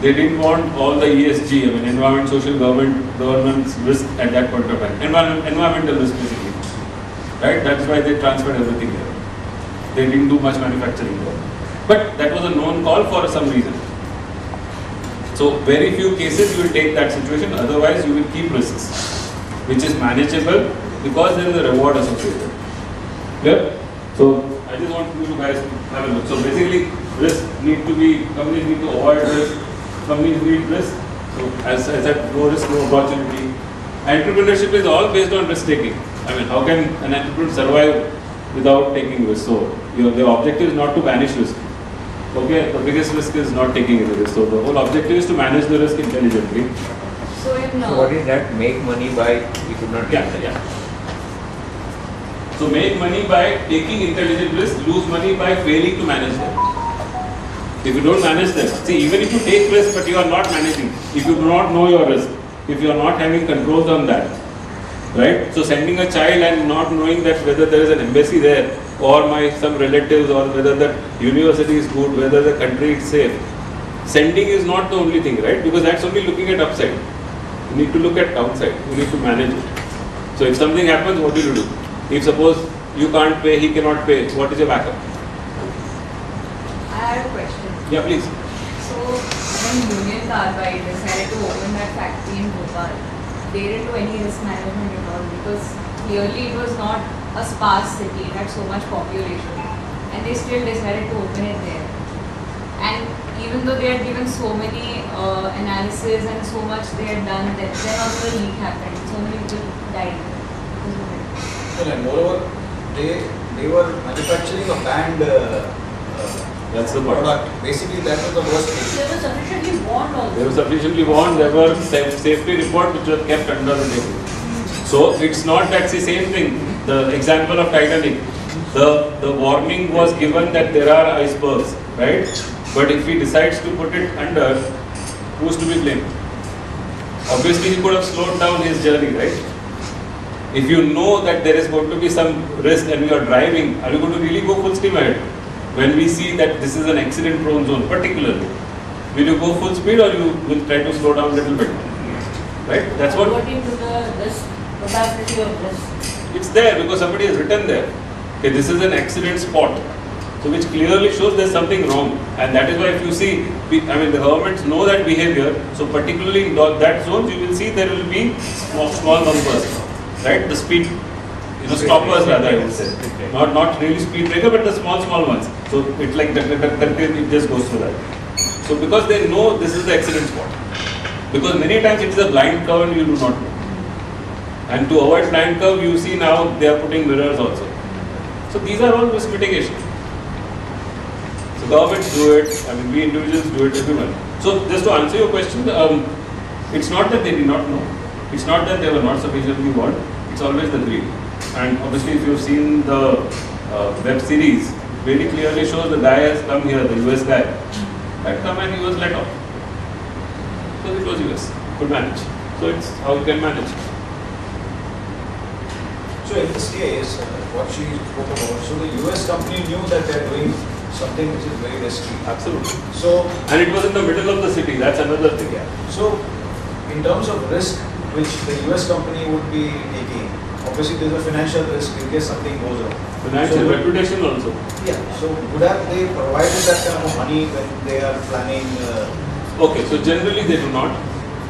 They didn't want all the ESG, environment, social governance risk at that point of time. Environmental risk basically. Right? That's why they transferred everything there. They didn't do much manufacturing there. But that was a known call for some reason. So very few cases you will take that situation, otherwise you will keep risks, which is manageable because there is a reward associated. Clear? So I just want you guys to have a look. So basically, risk need to be, companies need to avoid risk, companies need risk. So as I said, no risk, no opportunity. Entrepreneurship is all based on risk taking. I mean, how can an entrepreneur survive without taking risk? So the objective is not to banish risk. Okay, the biggest risk is not taking any risk. So the whole objective is to manage the risk intelligently. So in So what is that? Make money by, we could not Yeah, yeah. So make money by taking intelligent risk, lose money by failing to manage them. If you don't manage them, see, even if you take risk but you are not managing, if you do not know your risk, if you are not having controls on that, right? So sending a child and not knowing that whether there is an embassy there or some relatives or whether the university is good, whether the country is safe. Sending is not the only thing, right? Because that's only looking at upside. You need to look at downside. You need to manage it. So if something happens, what will you do? If suppose you can't pay, he cannot pay, what is your backup? I had a question. Yeah, please. So when Union Carbide decided to open that factory in Bhopal, they didn't do any risk management at all because clearly it was not a sparse city, it had so much population, and they still decided to open it there. And even though they had given so many analysis and so much they had done, then also the leak happened. So many people died. Well, and moreover, they were manufacturing a banned That's the point. product. Basically, that was the worst case. They were sufficiently warned also. They were sufficiently warned, there were safety reports which were kept under the table. So it's not that the same thing. The example of Titanic, the warning was given that there are icebergs, right? But if he decides to put it under, who's to be blamed? Obviously, he could have slowed down his journey, right? If you know that there is going to be some risk and you are driving, are you going to really go full steam ahead? When we see that this is an accident-prone zone, particularly, will you go full speed or you will try to slow down a little bit? Right? That's what. According to the capacity of risk. It's there because somebody has written there. Okay, this is an accident spot. So which clearly shows there's something wrong. And that is why if you see, the governments know that behavior. So particularly in that zone, you will see there will be small numbers. Right? The speed, stoppers rather, I would say. Not really speed breaker, but the small ones. So it's like it just goes through that. So because they know this is the accident spot. Because many times it is a blind curve and you do not know. And to avoid blind curve, you see now they are putting mirrors also. So these are all risk mitigation. So governments do it, we individuals do it, everyone. So just to answer your question, it's not that they did not know. It's not that they were not sufficiently warned. It's always the greed. And obviously if you've seen the web series, very clearly shows the guy has come here, the US guy, had come and he was let off. So it was US, could manage. So it's how you can manage. So in this case, what she spoke about, so the US company knew that they are doing something which is very risky. Absolutely. So, and it was in the middle of the city, that's another thing. Yeah. So in terms of risk which the US company would be taking, obviously there is a financial risk in case something goes wrong. Financial, reputation also. Yeah. So would have they provided that kind of money when they are planning? Okay, so generally they do not.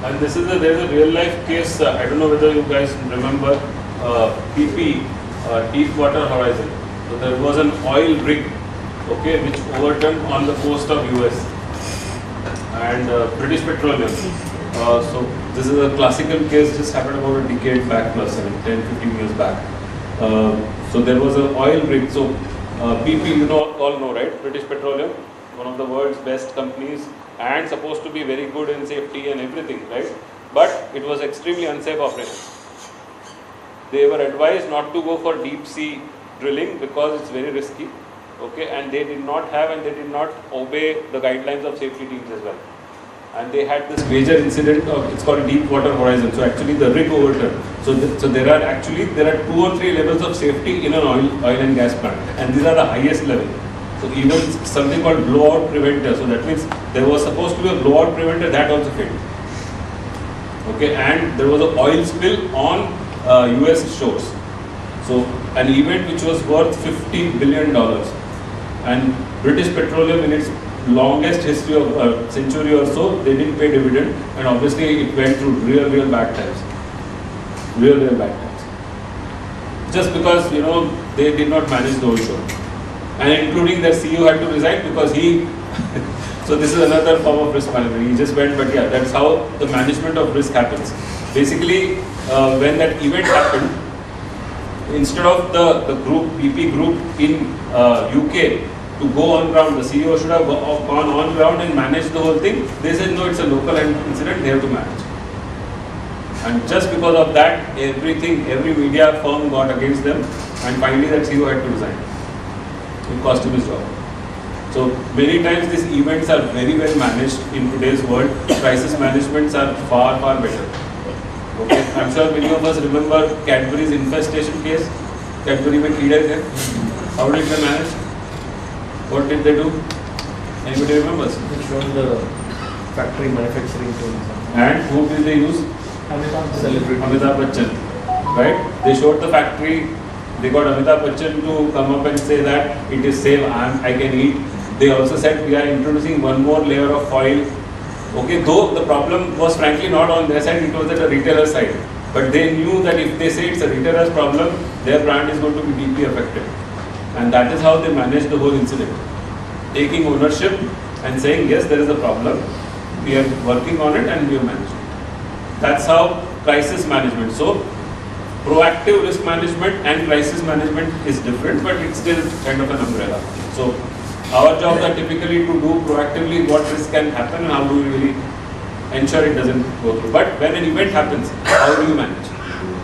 And this is there is a real life case, I don't know whether you guys remember PP, Deepwater Horizon. So there was an oil rig, okay, which overturned on the coast of US and British Petroleum. So this is a classical case, just happened about a decade back plus, 10-15 years back. So there was an oil rig. So BP, you all know, right? British Petroleum, one of the world's best companies and supposed to be very good in safety and everything, right? But it was extremely unsafe operation. They were advised not to go for deep sea drilling because it's very risky, okay? And they did not have and they did not obey the guidelines of safety teams as well. And they had this major incident it's called Deepwater Horizon. So actually the rig overturned. So there are 2 or 3 levels of safety in an oil and gas plant, and these are the highest level. So even something called blowout preventer. So that means there was supposed to be a blowout preventer, that also failed. Okay, and there was an oil spill on US shores. So an event which was worth $50 billion, and British Petroleum in its longest history of a century or so, they didn't pay dividend, and obviously it went through real bad times. Real bad times. Just because, you know, they did not manage the whole show. And including their CEO had to resign because he, so this is another form of risk management. He just went, but yeah, that's how the management of risk happens. Basically, when that event happened, instead of the group, BP group in UK to go on ground, the CEO should have gone on ground and managed the whole thing. They said, no, it's a local incident, they have to manage. And just because of that, every media firm got against them, and finally that CEO had to resign. It cost him his job. So many times these events are very well managed in today's world. Crisis managements are far better. Okay, I'm sure many of us remember Cadbury's infestation case. Cadbury में कीड़े थे. How did they manage? What did they do? Anybody remembers? They showed the factory manufacturing tools. And who did they use? Amitabh Bachchan. Right? They showed the factory. They got Amitabh Bachchan to come up and say that it is safe, I can eat. They also said we are introducing one more layer of foil. Okay, though the problem was frankly not on their side, it was at the retailer side. But they knew that if they say it's a retailer's problem, their brand is going to be deeply affected. And that is how they managed the whole incident. Taking ownership and saying, yes, there is a problem, we are working on it and we are managing it. That's how crisis management. So, proactive risk management and crisis management is different, but it's still kind of an umbrella. So, our jobs are typically to do proactively what risk can happen and how do we really ensure it doesn't go through. But when an event happens, how do you manage?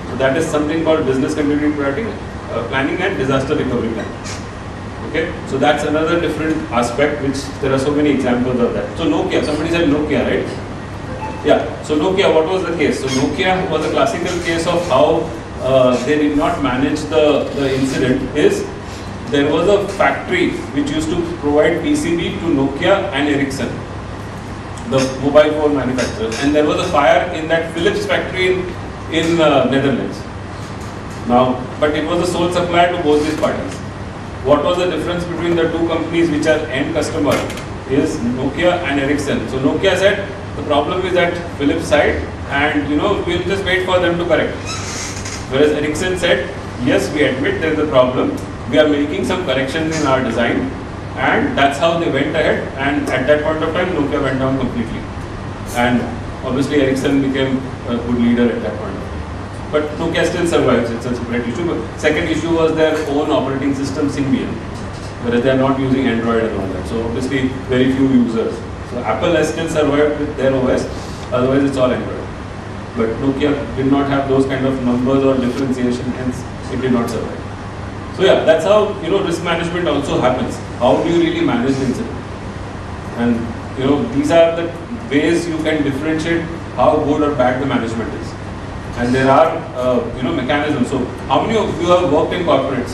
So that is something called business continuity planning and disaster recovery plan. Okay, so that's another different aspect, which there are so many examples of that. So Nokia, somebody said Nokia, right? Yeah, so Nokia, what was the case? So Nokia was a classical case of how they did not manage the incident is there was a factory which used to provide PCB to Nokia and Ericsson, the mobile phone manufacturer, and there was a fire in that Philips factory in Netherlands. Now, but it was a sole supplier to both these parties. What was the difference between the two companies which are end customer is Nokia and Ericsson. So Nokia said the problem is at Philips side, and we'll just wait for them to correct. Whereas Ericsson said, yes, we admit there is a problem. We are making some corrections in our design, and that's how they went ahead, and at that point of time Nokia went down completely, and obviously Ericsson became a good leader at that point of time. But Nokia still survives, it's a separate issue. But second issue was their own operating system, Symbian, whereas they are not using Android and all that, so obviously very few users. So Apple has still survived with their OS, otherwise it's all Android. But Nokia did not have those kind of numbers or differentiation, hence it did not survive. So yeah, that's how risk management also happens. How do you really manage the incident? And these are the ways you can differentiate how good or bad the management is. And there are mechanisms. So how many of you have worked in corporates?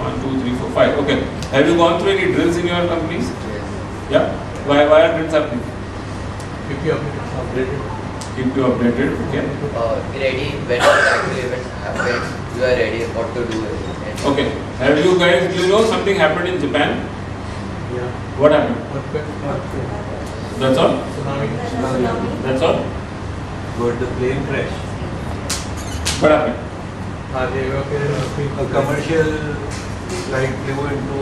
1, 2, 3, 4, 5. Okay. Have you gone through any drills in your companies? Yes. Yeah. Why are drills happening? Keep you updated. Keep you updated. Okay. Ready when the actual event happens. You are ready what to do. Okay. Have you guys? Do you know something happened in Japan? Yeah. What happened? That's all. Tsunami. That's all. But the plane crash. What happened? They evacuated A commercial flight flew into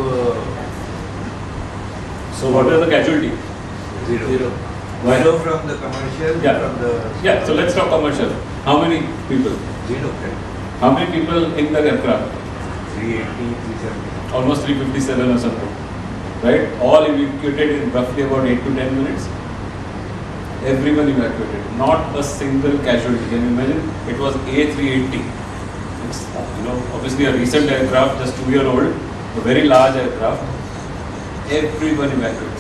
So what was the casualty? zero. Why? Zero from the commercial. Yeah. From the Yeah. So let's talk commercial. How many people? zero. How many people in the aircraft? 380, 370. Almost 357 or something. Right? All evacuated in roughly about 8 to 10 minutes. Everyone evacuated. Not a single casualty. Can you imagine? It was A380. It's obviously a recent aircraft, just 2-year-old, a very large aircraft. Everyone evacuated.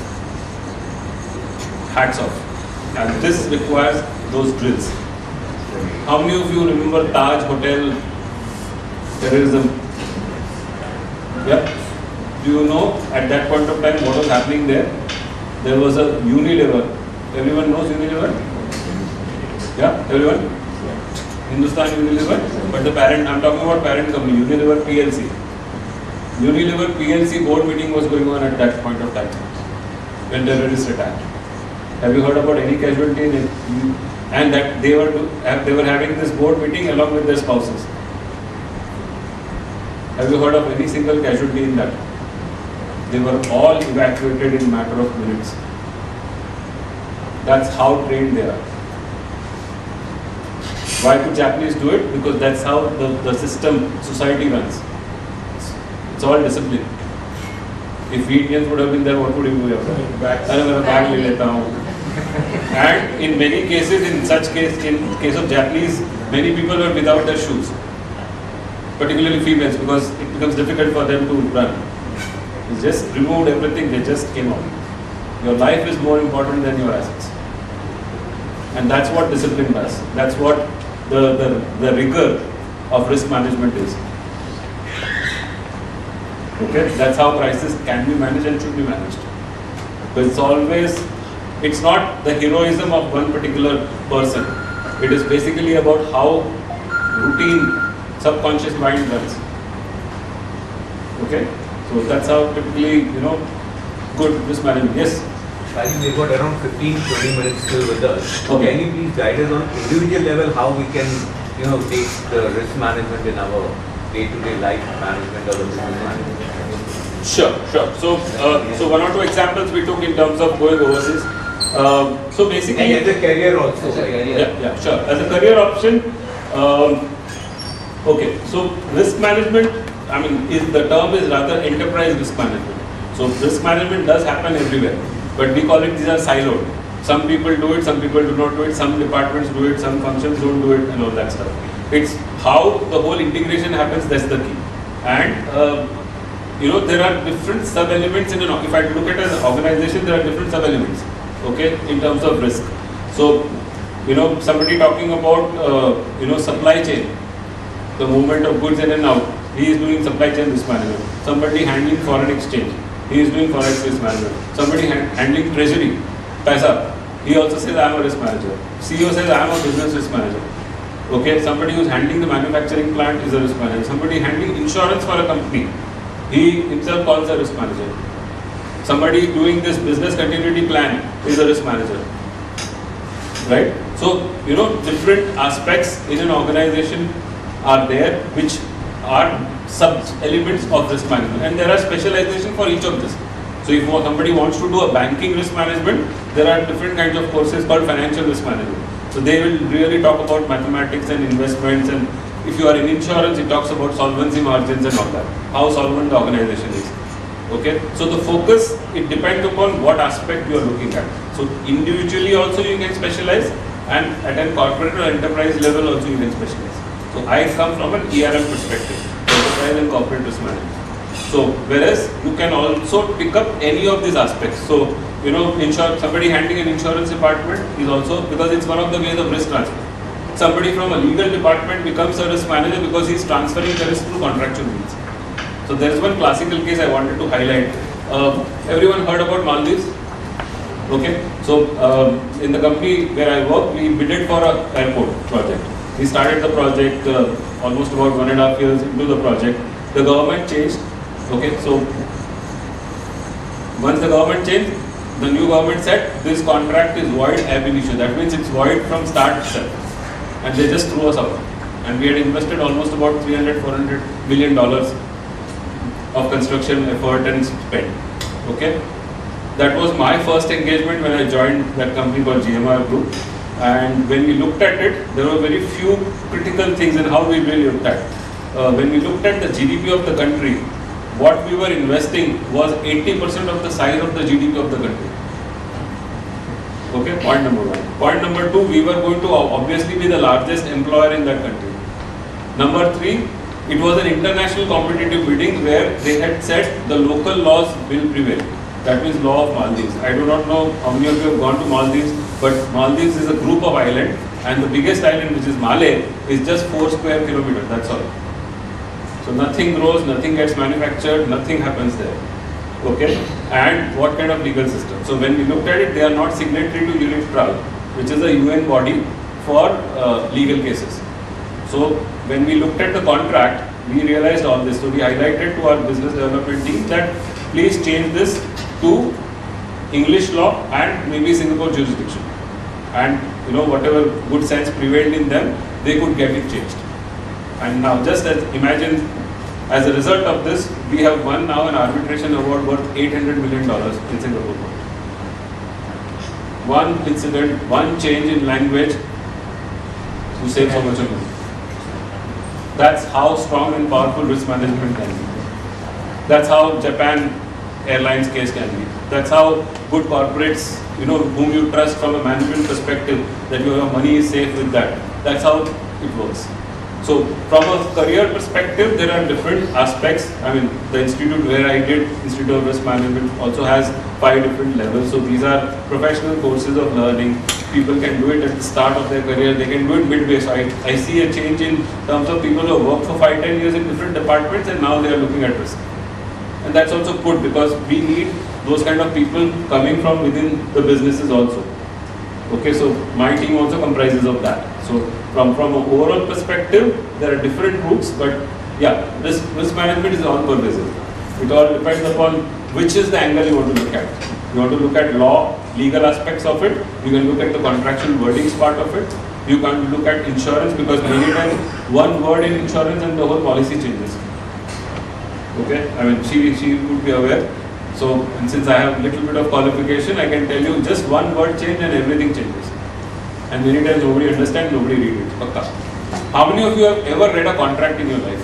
Hats off. And this requires those drills. How many of you remember Taj Hotel terrorism? Yeah. Do you know at that point of time what was happening there? There was a Unilever. Everyone knows Unilever? Yeah, everyone? Hindustan Unilever, but the parent, I'm talking about parent company, Unilever PLC. Unilever PLC board meeting was going on at that point of time. when terrorists attacked? Have you heard about any casualty in it? And that they were having this board meeting along with their spouses. Have you heard of any single casualty in that? They were all evacuated in a matter of minutes. That's how trained they are. Why could Japanese do it? Because that's how the system, society runs. It's all discipline. If we Indians would have been there, what would we have done? And in many cases, in case of Japanese, many people were without their shoes, particularly females, because it becomes difficult for them to run. They just removed everything, they just came out. Your life is more important than your assets. And that's what discipline does. That's what the rigor of risk management is. Okay, that's how crisis can be managed and should be managed. But it's not the heroism of one particular person. It is basically about how routine subconscious mind runs. Okay, so that's how typically, good risk management. Yes. Rajeev, we've got around 15-20 minutes still with us. Okay. Can you please guide us on individual level how we can, take the risk management in our day-to-day life management or the business management? Sure. So one or two examples we took in terms of going overseas. So basically, and as a career also. Yeah, sure. As a career option, okay. So risk management, the term is rather enterprise risk management. So risk management does happen everywhere, but we call it these are siloed. Some people do it, some people do not do it. Some departments do it, some functions don't do it, and all that stuff. It's how the whole integration happens. That's the key. And there are different sub-elements in if I look at an organization, there are different sub-elements, okay, in terms of risk. So, somebody talking about, supply chain, the movement of goods in and out, he is doing supply chain risk management. Somebody handling foreign exchange, he is doing forex risk management. Somebody handling treasury, paisa, he also says, I am a risk manager. CEO says, I am a business risk manager. Okay, somebody who is handling the manufacturing plant is a risk manager. Somebody handling insurance for a company, he himself calls a risk manager. Somebody doing this business continuity plan is a risk manager. Right? So, different aspects in an organization are there which are sub-elements of risk management, and there are specialization for each of this. So, if somebody wants to do a banking risk management, there are different kinds of courses called financial risk management. So, they will really talk about mathematics and investments, and if you are in insurance, it talks about solvency margins and all that, how solvent the organization is. Okay, so the focus, it depends upon what aspect you are looking at. So individually also you can specialize, and at a corporate or enterprise level also you can specialize. So I come from an ERM perspective, enterprise and corporate risk management. So whereas you can also pick up any of these aspects. So somebody handling an insurance department is also, because it's one of the ways of risk transfer. Somebody from a legal department becomes a risk manager because he is transferring the risk through contractual means. So there is one classical case I wanted to highlight. Everyone heard about Maldives? Okay. So in the company where I work, we bidded for an airport project. We started the project almost about 1.5 years into the project. The government changed. Okay. So once the government changed, the new government said this contract is void ab initio. That means it's void from start itself. And they just threw us out. And we had invested almost about $300-400 million of construction effort and spend. Okay, that was my first engagement when I joined that company called GMR Group. And when we looked at it, there were very few critical things in how we really looked at. When we looked at the GDP of the country, what we were investing was 80% of the size of the GDP of the country. Okay, point number one. Point number two, we were going to obviously be the largest employer in that country. Number three, it was an international competitive bidding where they had said the local laws will prevail. That means law of Maldives. I do not know how many of you have gone to Maldives, but Maldives is a group of islands, and the biggest island, which is Malé, is just 4 square kilometers. That's all. So nothing grows, nothing gets manufactured, nothing happens there. Okay, and what kind of legal system? So when we looked at it, they are not signatory to UNITRAL, which is a UN body for legal cases. So when we looked at the contract, we realized all this. So we highlighted to our business development team that please change this to English law and maybe Singapore jurisdiction. And whatever good sense prevailed in them, they could get it changed. And now just imagine, as a result of this, we have won now an arbitration award worth $800 million in Singapore court. One incident, one change in language to save so much of money. That's how strong and powerful risk management can be. That's how Japan Airlines case can be. That's how good corporates, whom you trust from a management perspective, that your money is safe with that. That's how it works. So from a career perspective, there are different aspects. I mean, the institute where I did, Institute of Risk Management, also has 5 different levels. So these are professional courses of learning. People can do it at the start of their career. They can do it midway. So I see a change in terms of people who have worked for 5-10 years in different departments and now they are looking at risk. And that's also good because we need those kind of people coming from within the businesses also. Okay, so my team also comprises of that. So from an overall perspective, there are different routes, but yeah, risk management is all pervasive. It all depends upon which is the angle you want to look at. You want to look at law, legal aspects of it. You can look at the contractual wordings part of it. You can look at insurance because many times one word in insurance and the whole policy changes. Okay, I mean she would be aware. So, and since I have a little bit of qualification, I can tell you just one word change and everything changes. And many times nobody understands, nobody reads it. Pakka. How many of you have ever read a contract in your life?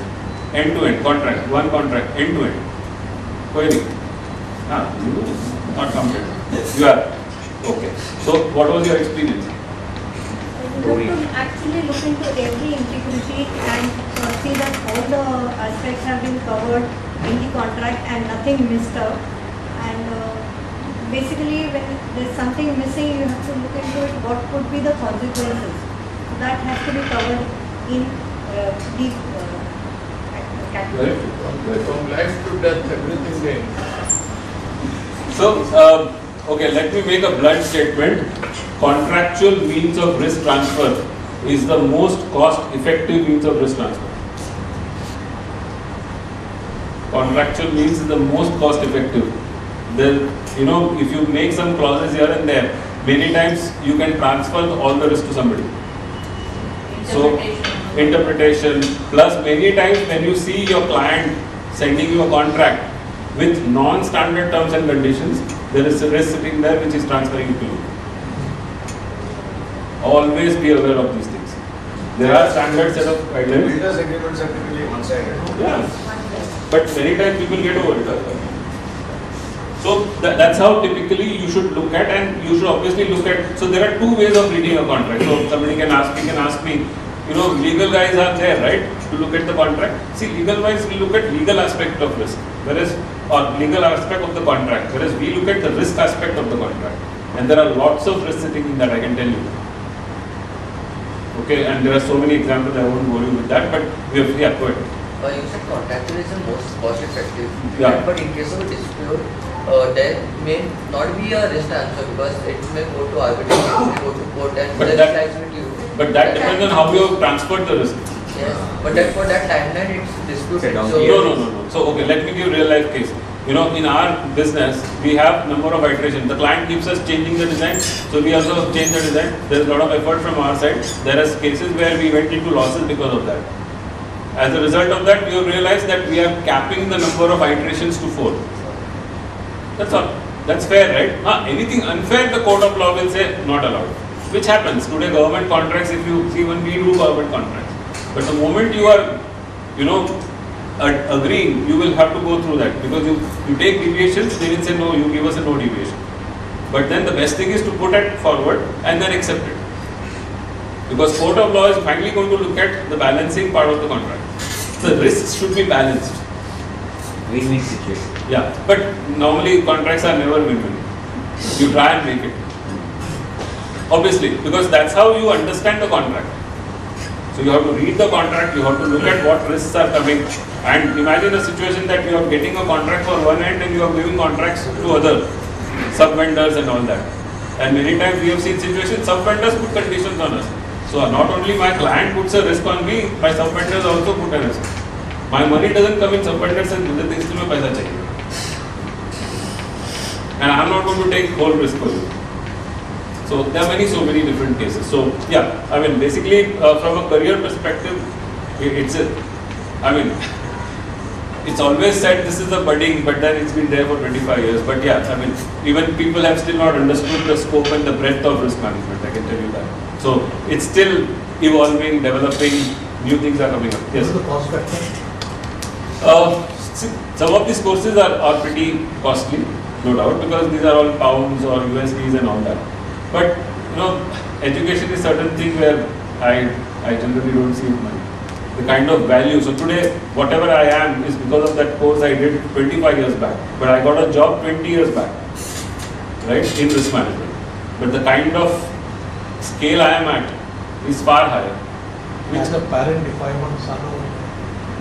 End to end, contract, one contract, end to end. Query. Not counted. You are. Okay. So, what was your experience? You have to actually look into every integrity and see that all the aspects have been covered in the contract and nothing missed out. And basically, when there's something missing, you have to look into it. What could be the consequences? So that has to be covered in the category. From life to death, everything there. So, okay, let me make a blunt statement. Contractual means of risk transfer is the most cost-effective means of risk transfer. Contractual means is the most cost-effective. Then, if you make some clauses here and there, many times you can transfer all the risk to somebody. So, interpretation, plus many times when you see your client sending you a contract with non-standard terms and conditions, there is a risk sitting there which is transferring it to you. Always be aware of these things. There are standard set of guidelines. Builders agreements are typically one-sided. Yeah. But many times people get over it. So that's how typically you should look at, and you should obviously look at. So there are 2 ways of reading a contract. So somebody can ask me, legal guys are there, right, to look at the contract. See, legal wise we look at legal aspect of risk, or legal aspect of the contract, whereas we look at the risk aspect of the contract. And there are lots of risks sitting in that, I can tell you. Okay, and there are so many examples, I won't bore you with that, but we have, yeah, go ahead. You said contractual is the most cost effective. Yeah. But in case of a dispute, there may not be a risk transfer because it may go to arbitration, it may go to court, and But the that- risk lies with you. But that depends on how you have transferred the risk. Yes, but then for that timeline it's disputed. So No. So, okay, let me give real life case. In our business, we have number of iterations. The client keeps us changing the design, so we also change the design. There is a lot of effort from our side. There are cases where we went into losses because of that. As a result of that, we have realized that we are capping the number of iterations to 4. That's all. That's fair, right? Anything unfair, the court of law will say not allowed. Which happens today. Government contracts, if you see, when we do government contracts, but the moment you are, agreeing, you will have to go through that because you take deviations, they will say no, you give us a no deviation. But then the best thing is to put it forward and then accept it. Because court of law is finally going to look at the balancing part of the contract. The risks should be balanced. Win-win situation. Yeah, but normally contracts are never win-win. You try and make it. Obviously, because that's how you understand the contract. So you have to read the contract, you have to look at what risks are coming, and imagine a situation that you are getting a contract for one end and you are giving contracts to other sub-vendors and all that. And many times we have seen situations, sub-vendors put conditions on us. So not only my client puts a risk on me, my sub-vendors also put a risk. My money doesn't come in, sub-vendors and other things, to my paisa chahiye. and I'm not going to take whole risk for you. So there are so many different cases. So yeah, I mean, basically from a career perspective, it's always said this is a budding, but then it's been there for 25 years. But yeah, I mean, even people have still not understood the scope and the breadth of risk management, I can tell you that. So it's still evolving, developing, new things are coming up. Yes? What is the cost factor? Some of these courses are pretty costly, no doubt, because these are all pounds or USDs and all that. But education is certain thing where I generally don't see money. The kind of value. So today, whatever I am is because of that course I did 25 years back. But I got a job 20 years back, right, in risk management. But the kind of scale I am at is far higher. As a parent, if I want son,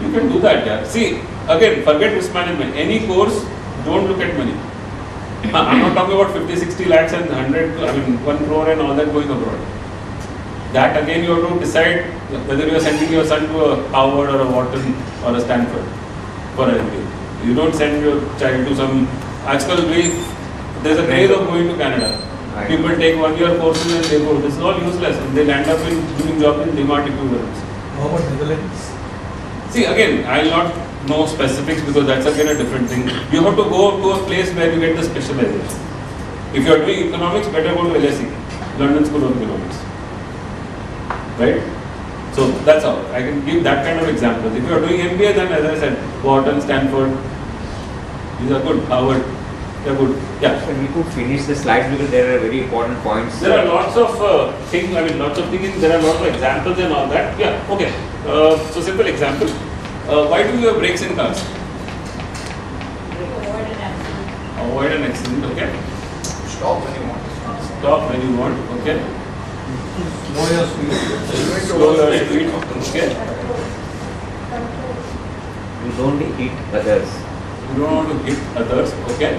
you can do that, yeah. See, again, forget risk management. Any course, don't look at money. I'm not talking about 50, 60 lakhs and 1 crore and all that going abroad. That again you have to decide whether you are sending your son to a Harvard or a Wharton or a Stanford for an MBA. You don't send your child to some. There's a craze of going to Canada. People take 1 year courses and they go. This is all useless. And they land up doing jobs in DMART equivalents. How about Netherlands? See, again, I will not know specifics because that's again a different thing. You have to go to a place where you get the specialization. If you are doing economics, better go to LSE, London School of Economics. Right? So that's how I can give that kind of examples. If you are doing MBA, then as I said, Wharton, Stanford, these are good. Harvard, they are good. Yeah. So we could finish the slides because there are very important points. There are lots of things. Lots of things. There are lots of examples and all that. Yeah. Okay. So simple example. Why do you have brakes in cars? Avoid an accident. Okay. Stop when you want. Stop when you want. Okay. Slow your speed. Slow your speed. Okay. You don't hit others. You don't want to hit others. Okay.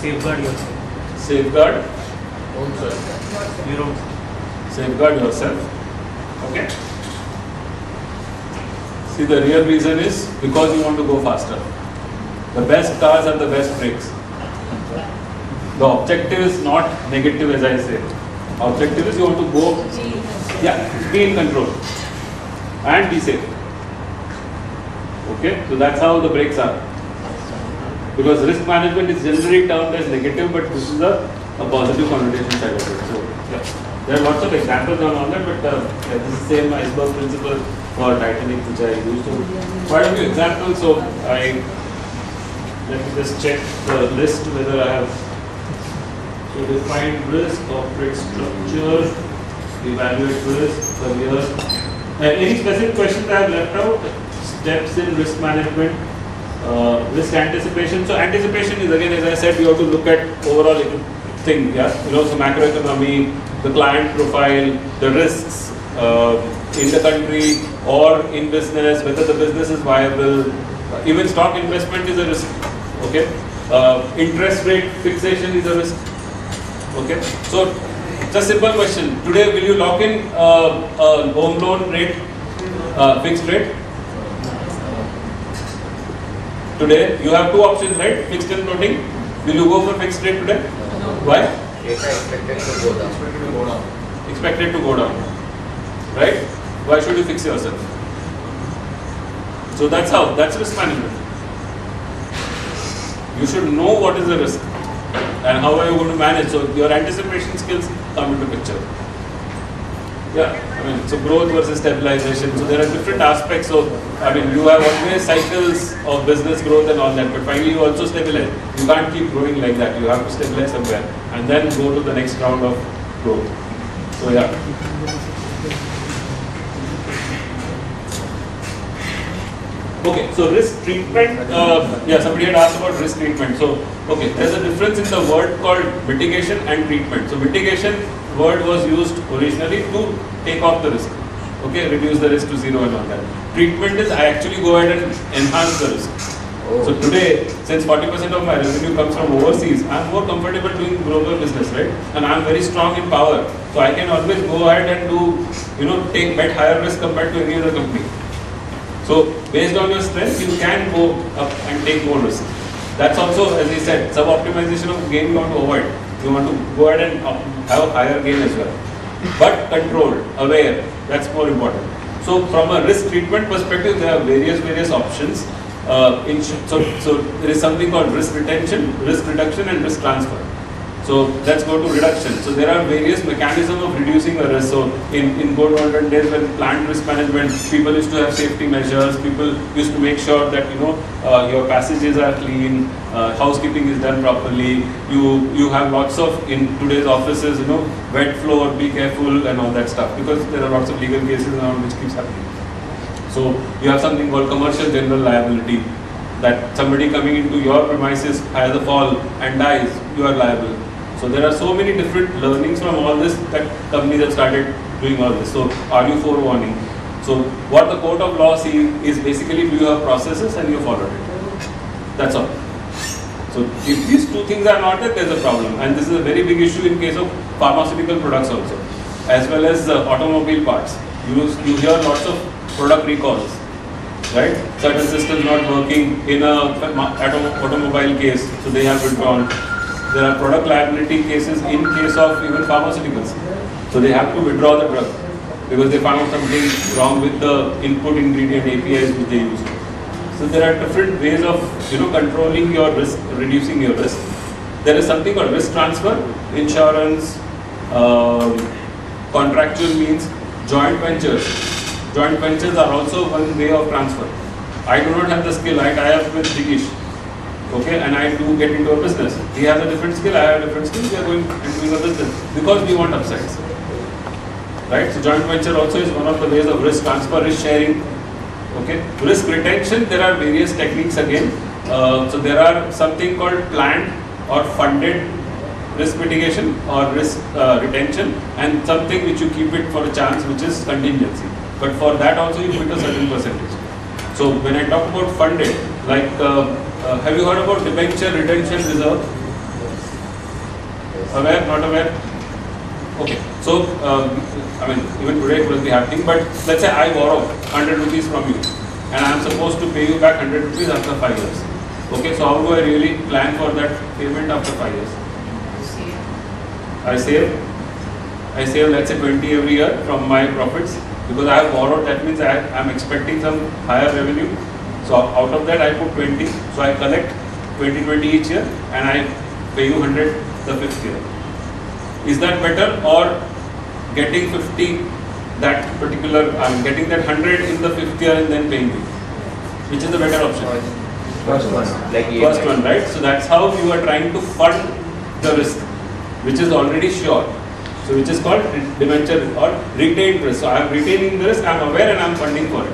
Safeguard yourself. Safeguard Your own. Safeguard yourself. Okay. See, the real reason is because you want to go faster. The best cars are the best brakes. The objective is not negative, as I say. Objective is you want to go, be in control and be safe. Okay, so that's how the brakes are. Because risk management is generally termed as negative, but this is a positive connotation side of it. So there are lots of examples on all that, but this is the same iceberg principle for Titanic which I used to. Quite a few examples. So let me just check the list whether I have. So define risk, corporate structure, evaluate risk, career. Any specific questions I have left out? Steps in risk management, risk anticipation. So anticipation is again, as I said, you have to look at overall thing. Yeah, so macroeconomy, the client profile, the risks in the country or in business, whether the business is viable. Even stock investment is a risk. Okay, interest rate fixation is a risk. Okay, so just simple question. Today, will you lock in a home loan rate, fixed rate? Today, you have two options, right? Fixed and floating. Will you go for fixed rate today? No. Why? Data expected to go down. Expected to go down. Right? Why should you fix yourself? So that's risk management. You should know what is the risk and how are you going to manage. So your anticipation skills come into picture. Yeah, so growth versus stabilization. So there are different aspects. So you have always cycles of business growth and all that, but finally you also stabilize. You can't keep growing like that. You have to stabilize somewhere and then go to the next round of growth. So yeah. Okay, so risk treatment. Somebody had asked about risk treatment. So okay, there's a difference in the word called mitigation and treatment. So mitigation word was used originally to take off the risk. Okay, reduce the risk to zero and all that. Treatment is I actually go ahead and enhance the risk. So today, since 40% of my revenue comes from overseas, I'm more comfortable doing global business, right? And I'm very strong in power. So I can always go ahead and do, bet higher risk compared to any other company. So based on your strength, you can go up and take more risk. That's also, as he said, sub-optimization of gain you want to avoid. You want to go ahead and have a higher gain as well. But controlled, aware, that's more important. So from a risk treatment perspective, there are various options. So there is something called risk retention, risk reduction and risk transfer. So let's go to reduction. So there are various mechanisms of reducing a risk. So in good olden days when planned risk management, people used to have safety measures, people used to make sure that your passages are clean, housekeeping is done properly, you have lots of, in today's offices, wet floor, be careful and all that stuff, because there are lots of legal cases around which keeps happening. So you have something called commercial general liability, that somebody coming into your premises has a fall and dies, you are liable. So there are so many different learnings from all this that companies have started doing all this. So are you forewarning? So what the court of law sees is basically, do you have processes and you followed it. That's all. So if these two things are not there, there's a problem. And this is a very big issue in case of pharmaceutical products also, as well as automobile parts. You hear lots of product recalls, right? Certain systems not working in a automobile case, so they have withdrawn. There are product liability cases in case of even pharmaceuticals. So they have to withdraw the drug because they found something wrong with the input ingredient APIs which they used. So there are different ways of controlling your risk, reducing your risk. There is something called risk transfer, insurance, contractual means, joint ventures. Joint ventures are also one way of transfer. I do not have the skill, I tie up with Jigish. Okay, and I do get into a business. He has a different skill, I have a different skill, we are going and doing a business because we want upsides. Right? So joint venture also is one of the ways of risk transfer, risk sharing. Okay, risk retention, there are various techniques again. So there are something called planned or funded risk mitigation or risk retention, and something which you keep it for a chance, which is contingency. But for that also you put a certain percentage. So when I talk about funded, like have you heard about debenture retention reserve? Aware? Not aware? Okay. So I mean, even today it will be happening. But let's say I borrow 100 rupees from you, and I am supposed to pay you back 100 rupees after 5 years. Okay. So how do I really plan for that payment after 5 years? I save let's say 20 every year from my profits, because I have borrowed. That means I am expecting some higher revenue. So out of that I put 20. So I collect 20 each year and I pay you 100 the 5th year. Is that better, or getting 50 that particular, getting that 100 in the 5th year and then paying you? Which is the better option? First one, First one, right? So that's how you are trying to fund the risk, which is already sure. So which is called debenture or retained risk. So I am retaining the risk, I am aware and I am funding for it.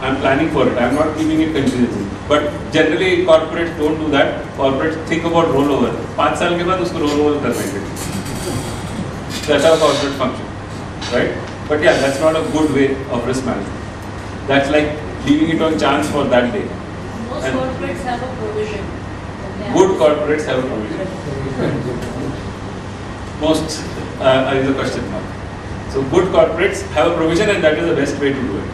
I am planning for it. I am not keeping it contingency. But generally corporates don't do that. Corporates think about rollover. 5 साल के बाद उसको rollover कर देंगे. That's how corporate function, right? But yeah, that's not a good way of risk management. That's like leaving it on chance for that day. Most corporates have a provision. Good corporates have a provision. Most is a question mark. So good corporates have a provision, and that is the best way to do it.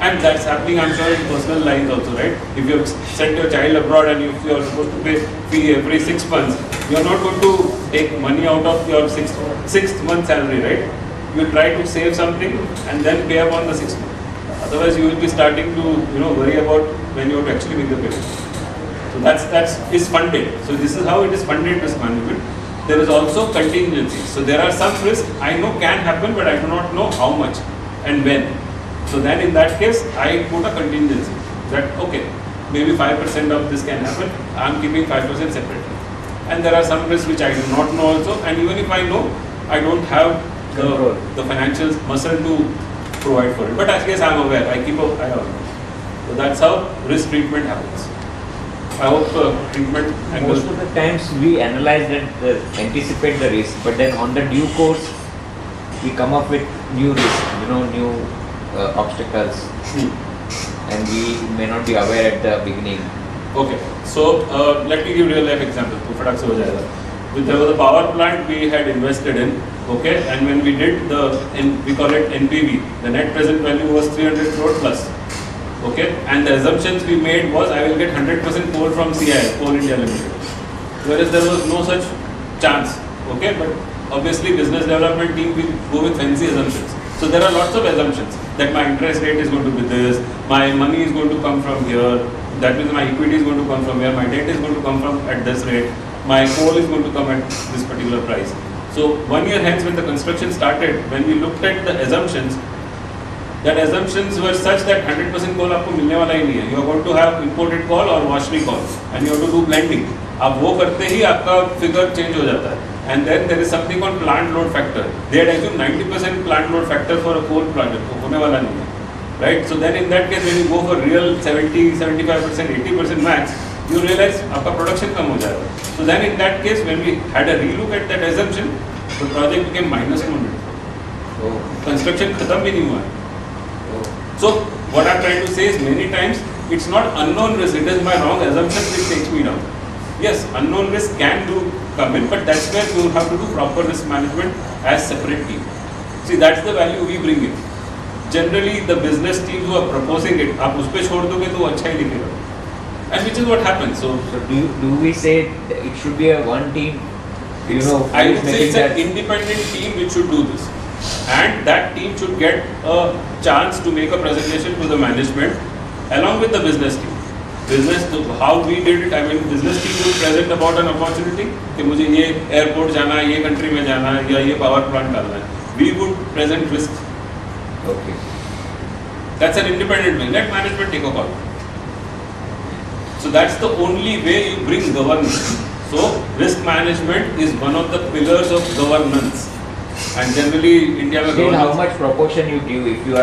And that's happening, I'm sure, in personal lines also, right? If you have sent your child abroad and if you are supposed to pay fee every 6 months, you are not going to take money out of your sixth month salary, right? You try to save something and then pay upon the 6th month. Otherwise, you will be starting to worry about when you have to actually make the payment. So that's is funded. So this is how it is funded, risk management. There is also contingency. So there are some risks I know can happen, but I do not know how much and when. So then in that case, I put a contingency that, okay, maybe 5% of this can happen, I am keeping 5% separately. And there are some risks which I do not know also, and even if I know, I don't have the financial muscle to provide for it. But as guess I am aware, I keep an eye on it. So that's how risk treatment happens. I hope treatment angle. Most of the times we analyze and anticipate the risk, but then on the due course, we come up with new risks, new obstacles, and we may not be aware at the beginning. Okay, so let me give real life example. There was a power plant we had invested in, okay, and when we did we call it NPV, the net present value was 300 crore plus. Okay, and the assumptions we made was I will get 100% coal from CIL, Coal India Limited. Whereas there was no such chance. Okay, but obviously business development team will go with fancy assumptions. So there are lots of assumptions that my interest rate is going to be this, my money is going to come from here, that means my equity is going to come from here, my debt is going to come from at this rate, my coal is going to come at this particular price. So 1 year hence when the construction started, when we looked at the assumptions, that assumptions were such that 100% coal आपको मिलने वाला ही नहीं है. You are going to have imported coal or washery coal and you have to do blending. आप वो करते ही आपका figure change हो जाता है. And then there is something called plant load factor. They had assumed 90% plant load factor for a coal project. तो होने वाला नहीं है. Right? So then in that case when you go for real 70, 75%, 80% max, you realize आपका production कम हो जाएगा. So then in that case when we had a relook at that assumption, the project became -100. Construction खत्म भी नहीं हुआ है. So what I'm trying to say is many times it's not unknown risk, it is my wrong assumption which takes me down. Yes, unknown risk can come in, but that's where you have to do proper risk management as separate team. See, that's the value we bring in. Generally, the business teams who are proposing it, आप उस पे छोड़ दोगे तो अच्छा ही लिखेगा. And which is what happens. So do we say it should be a one team? You know, I would say it's an independent team which should do this. And that team should get a chance to make a presentation to the management along with the business team. Business, how we did it, I mean, business team will present about an opportunity कि मुझे ये airport जाना है, ये country में जाना है, या ये power plant डालना है. We would present risks. Okay. That's an independent way. Let management take a call. So that's the only way you bring governance. So risk management is one of the pillars of governance. And generally, India में still how much proportion you give if you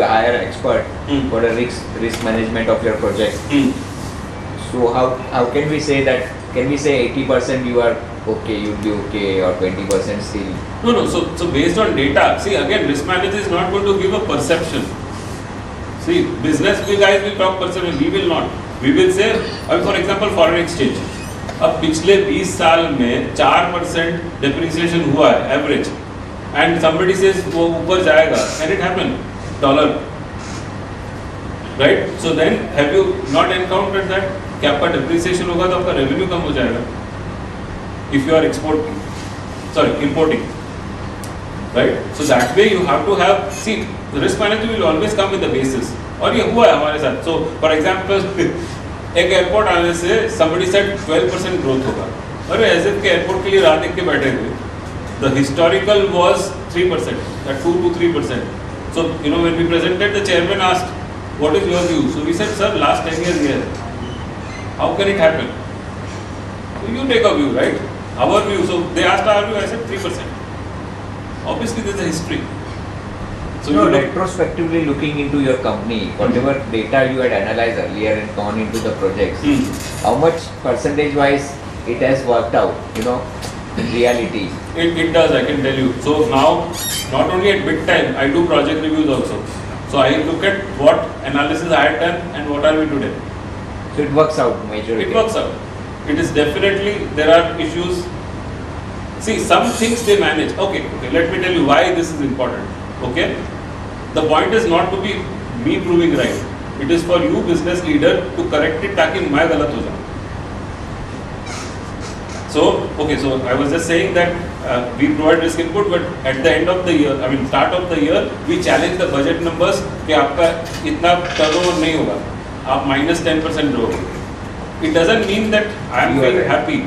hire an expert for a risk management of your project? So how can we say that? Can we say 80% you are okay, you'll be okay, or 20% still? No. So based on data, see again, risk manager is not going to give a perception. See, business guys will talk perception. We will not. We will say, for example, foreign exchange. अब पिछले 20 साल में 4% depreciation हुआ है average, and somebody says वो ऊपर जाएगा, and it happened dollar, right? So then have you not encountered that कि आपका depreciation होगा तो आपका revenue कम हो जाएगा if you are importing, right? So that way you have to have, see, the risk manager will always come with the basis. और ये हुआ है हमारे साथ. So for example एक एयरपोर्ट आने से somebody said 12% ग्रोथ होगा. अरे एज इफ के एयरपोर्ट के लिए रात देख के बैठे थे. The historical was 3%, that 2 to 3%. So you know when we presented, the chairman asked, "What is your view?" So we said, "Sir, last 10 years here. How can it happen?" So you take a view, right? Our view. So they asked our view. I said 3%. Obviously, there's a history. So you retrospectively looking into your company, whatever data you had analyzed earlier and gone into the projects, how much percentage wise it has worked out, you know, in reality? It does, I can tell you. So now, not only at bid time, I do project reviews also. So I look at what analysis I had done and what are we today. So it works out majorly. It works out. It is definitely, there are issues. See, some things they manage. Okay, let me tell you why this is important. Okay. The point is not to be me proving right. It is for you business leader to correct it ताकि मैं गलत हो जाऊँ. So I was just saying that we provide risk input, but at the end of the year, I mean start of the year, we challenge the budget numbers कि आपका इतना turnover नहीं होगा, आप -10% रहोगे. It doesn't mean that I am very happy.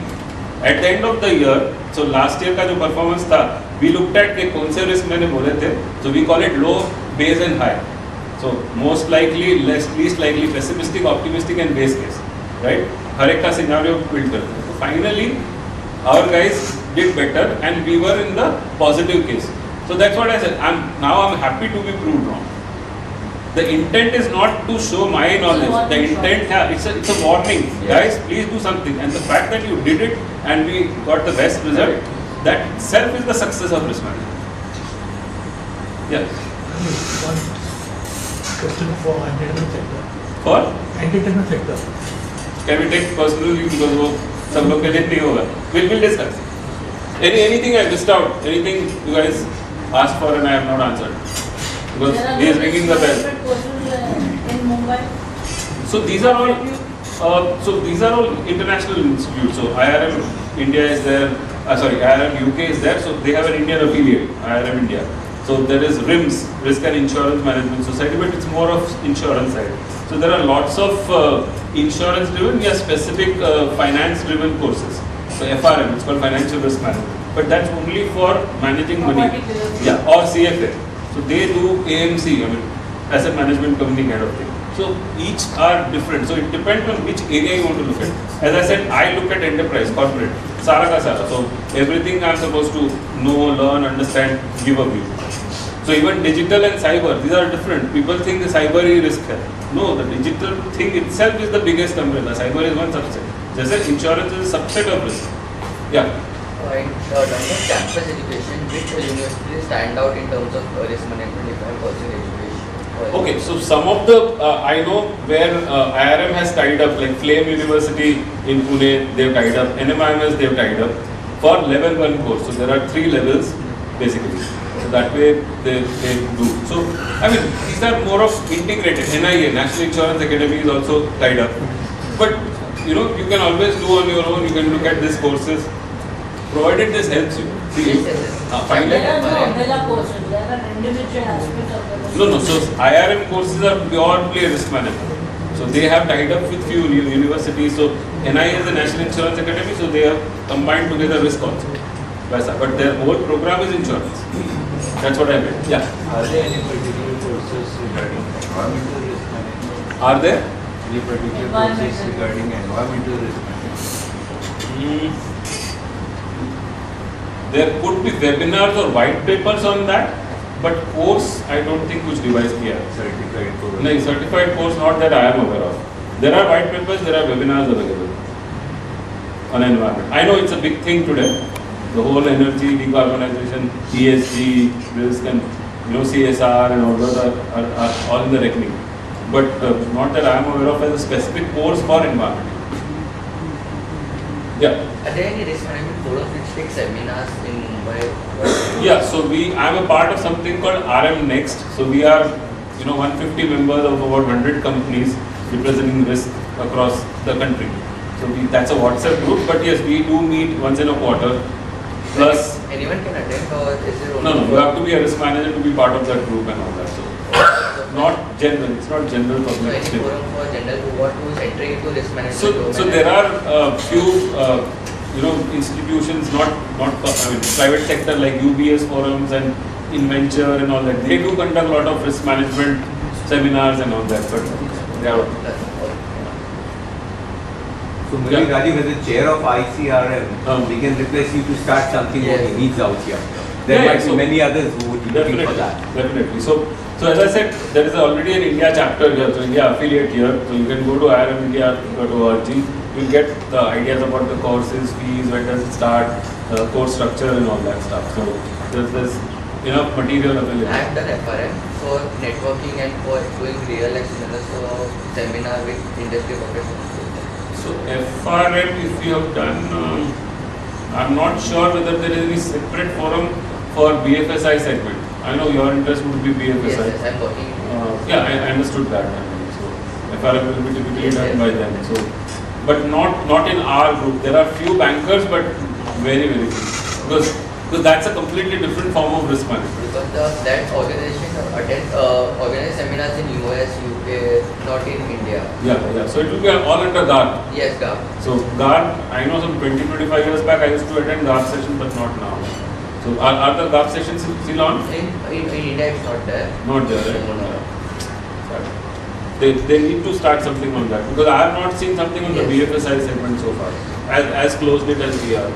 At the end of the year, so last year का जो performance था, we looked at कि कौन से risk मैंने बोले थे. So we call it low, base and high. So most likely, least likely, pessimistic, optimistic and base case, right? हर एक का scenario build करते हैं. So finally, our guys did better and we were in the positive case. So that's what I said. I'm happy to be proved wrong. The intent is not to show my knowledge. The intent, it's a warning. Yes. Guys, please do something. And the fact that you did it and we got the best result, that itself is the success of risk management. Yes. One question for entertainment sector. For? Entertainment sector. Can we take personally because वो सब लोग के लिए नहीं होगा. We'll discuss. Anything I missed out? Anything you guys asked for and I have not answered? Because he is ringing the bell. In So these are all international institutes. So IRM India is there. IRM UK is there. So they have an Indian affiliate, IRM India. So there is RIMS, Risk and Insurance Management Society, but it's more of insurance side. So there are lots of insurance driven, specific finance driven courses. So FRM, it's called Financial Risk Management. But that's only for managing money. Yeah, or CFA. So they do AMC, asset management company kind of thing. So each are different. So it depends on which area you want to look at. As I said, I look at enterprise, corporate, Sara ka Sara. So everything I'm supposed to know, learn, understand, give a view. So even digital and cyber, these are different. People think the cyber is risk hai. No, the digital thing itself is the biggest umbrella. Cyber is one subset. Just as insurance is a subset of risk. Yeah. In terms of campus education, which universities stand out in terms of risk management if I am pursuing education? Okay, so some of the, I know where IRM has tied up, like Flame University in Pune, they've tied up, NMIMS they've tied up for level 1 course. So there are 3 levels basically. So that way they do. So, these are more of integrated. NIA, National Insurance Academy is also tied up. But, you can always do on your own, you can look at these courses, provided this helps you. See, There are no umbrella courses, there are individual aspects of the course. No, so IRM courses are purely risk management. So they have tied up with few universities. So NIA is the National Insurance Academy, so they have combined together risk also. But their whole program is insurance. That's what I meant. Yeah. Are there any particular courses regarding environmental risk management? Are there? Any particular courses regarding environmental risk management? There could be webinars or white papers on that, but course I don't think कुछ devise किया है. Certified course. नहीं, certified course not that I am aware of. There are white papers, there are webinars available on environment. I know it's a big thing today. The whole energy, decarbonization, ESG, risk and CSR and all those are all in the reckoning. But not that I am aware of as a specific course for environment. Yeah. Are there any risk management forums which take seminars in Mumbai? Yeah, so I am a part of something called RM Next. So we are 150 members of about 100 companies representing risk across the country. So that's a WhatsApp group, but yes, we do meet once in a quarter. Plus, anyone can attend, or is there only? No, you have to be a risk manager to be part of that group and all that. So not general, it's not general public. So any forum for general who's entering into risk management? So there are few institutions, not private sector like UBS forums and Inventure and all that. They do conduct a lot of risk management seminars and all that, but they are. So maybe Rajeev, as the chair of ICRM, we can replace you to start something what he needs out here. There might be many others who would be looking for that. Definitely. So as I said, there is already an India chapter here, so India affiliate here. So you can go to irmindia.org. You'll get the ideas about the courses, fees, when does it start, course structure and all that stuff. So there's enough material available. I have done FRM for networking and for doing real experience seminar with industry professionals. So FRM, if you have done, I'm not sure whether there is any separate forum for BFSI segment. I know your interest would be BFSI. Yes, I'm working. Yeah, I understood that. So FRM will be typically done by them. So, but not in our group. There are few bankers, but very few. Because that's a completely different form of risk management. Because that organization organize seminars in US, UK, not in India. Yeah. So it will be all under GAR. Yes, GAR. So GAR, I know some 20-25 years back I used to attend GAR sessions, but not now. So are the GAR sessions still on? In India it's not there. Not there, right? No. They need to start something on that, because I have not seen something on the BFSI segment so far, as closely as we are.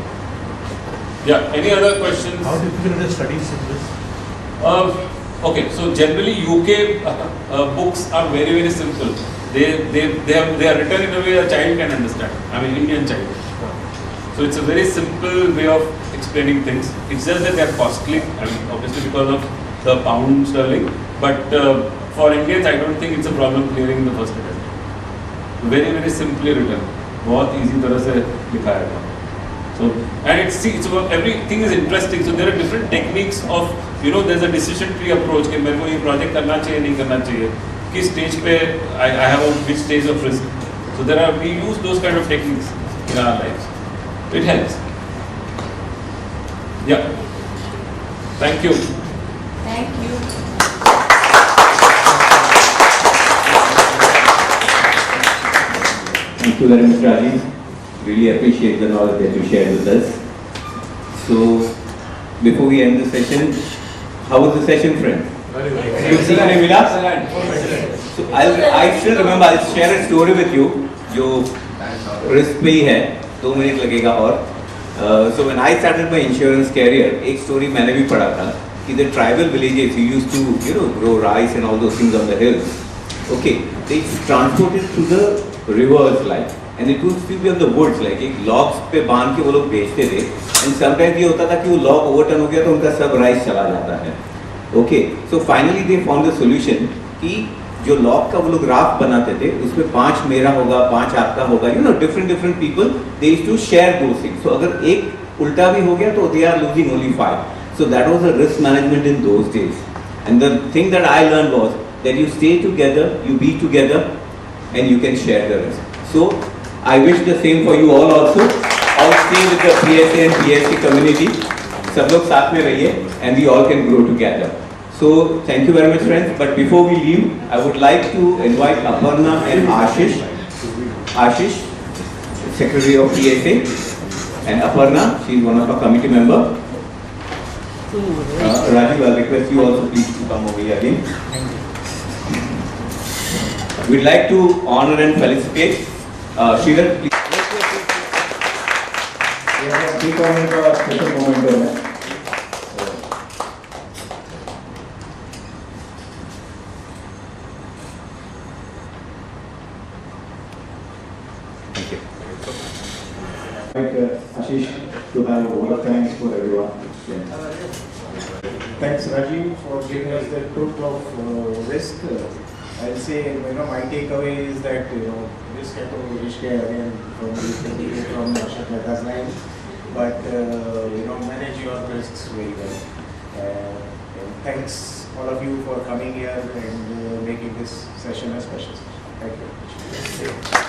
Yeah, any other questions? How difficult is studies in this? Okay, so generally UK books are very, very simple. They are written in a way a child can understand. Indian child. So it's a very simple way of explaining things. It's just that they are costly. Obviously because of the pound sterling. But for Indians, I don't think it's a problem clearing the first attempt. Very, very simply written. बहुत easy तरह से लिखा है. So, and it's everything is interesting. So there are different techniques of, there's a decision tree approach कि मेरे को ये project करना चाहिए नहीं करना चाहिए. किस stage पे I have on which stage of risk. So we use those kind of techniques in our lives. It helps. Yeah. Thank you. Thank you. Thank you very much, Rajeev. Really appreciate the knowledge that you shared with us. So, before we end the session, how was the session, friends? Very well. So I still remember. I'll share a story with you. जो risk पे ही है, 2 minute लगेगा और. So when I started my insurance career, एक story मैंने भी पढ़ा था कि the tribal villages who used to grow rice and all those things on the hills. Okay, they transported through the rivers like, and it used to be on the woods like एक logs पे बांध के वो लोग बेचते थे. And sometimes ये होता था कि वो log overturn हो गया तो उनका सब rice चला जाता है. Okay, so finally they found the solution कि जो log का वो लोग राफ्ट बनाते थे उसमें 5 मेरा होगा 5 आपका होगा, different people they used to share those things. So अगर एक उल्टा भी हो गया तो they are losing only 5. So that was the risk management in those days. And the thing that I learned was that you stay together, you be together, and you can share the risk. So I wish the same for you all also. All stay with the PSA and PSC community. सब लोग साथ में रहिए, and we all can grow together. So thank you very much, friends. But before we leave, I would like to invite Aparna and Ashish. Ashish, Secretary of PSA, and Aparna, she is one of our committee member. Rajeev, I'll request you also please to come over here again. We'd like to honor and felicitate Shirat, please. Speak on the special moment. Thank you. Ashish to have a word of thanks for everyone. Thanks, Rajeev, for giving us the truth of risk. I'll say, my takeaway is that, risk है तो risk है again from Ashok Mehta's line, but manage your risks very well. And thanks all of you for coming here and making this session a special session. Thank you very much.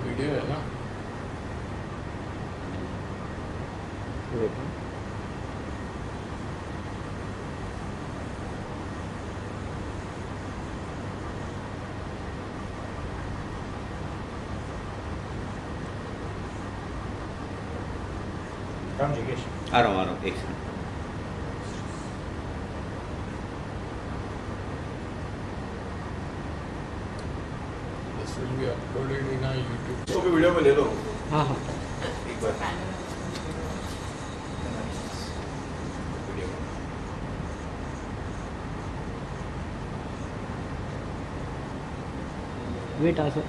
Video है ना आ रहा हूँ एक second. This will be uploaded in our YouTube. इसको भी video में ले लो. हाँ हाँ. एक बार. वेट आ सर.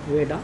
वेट आ.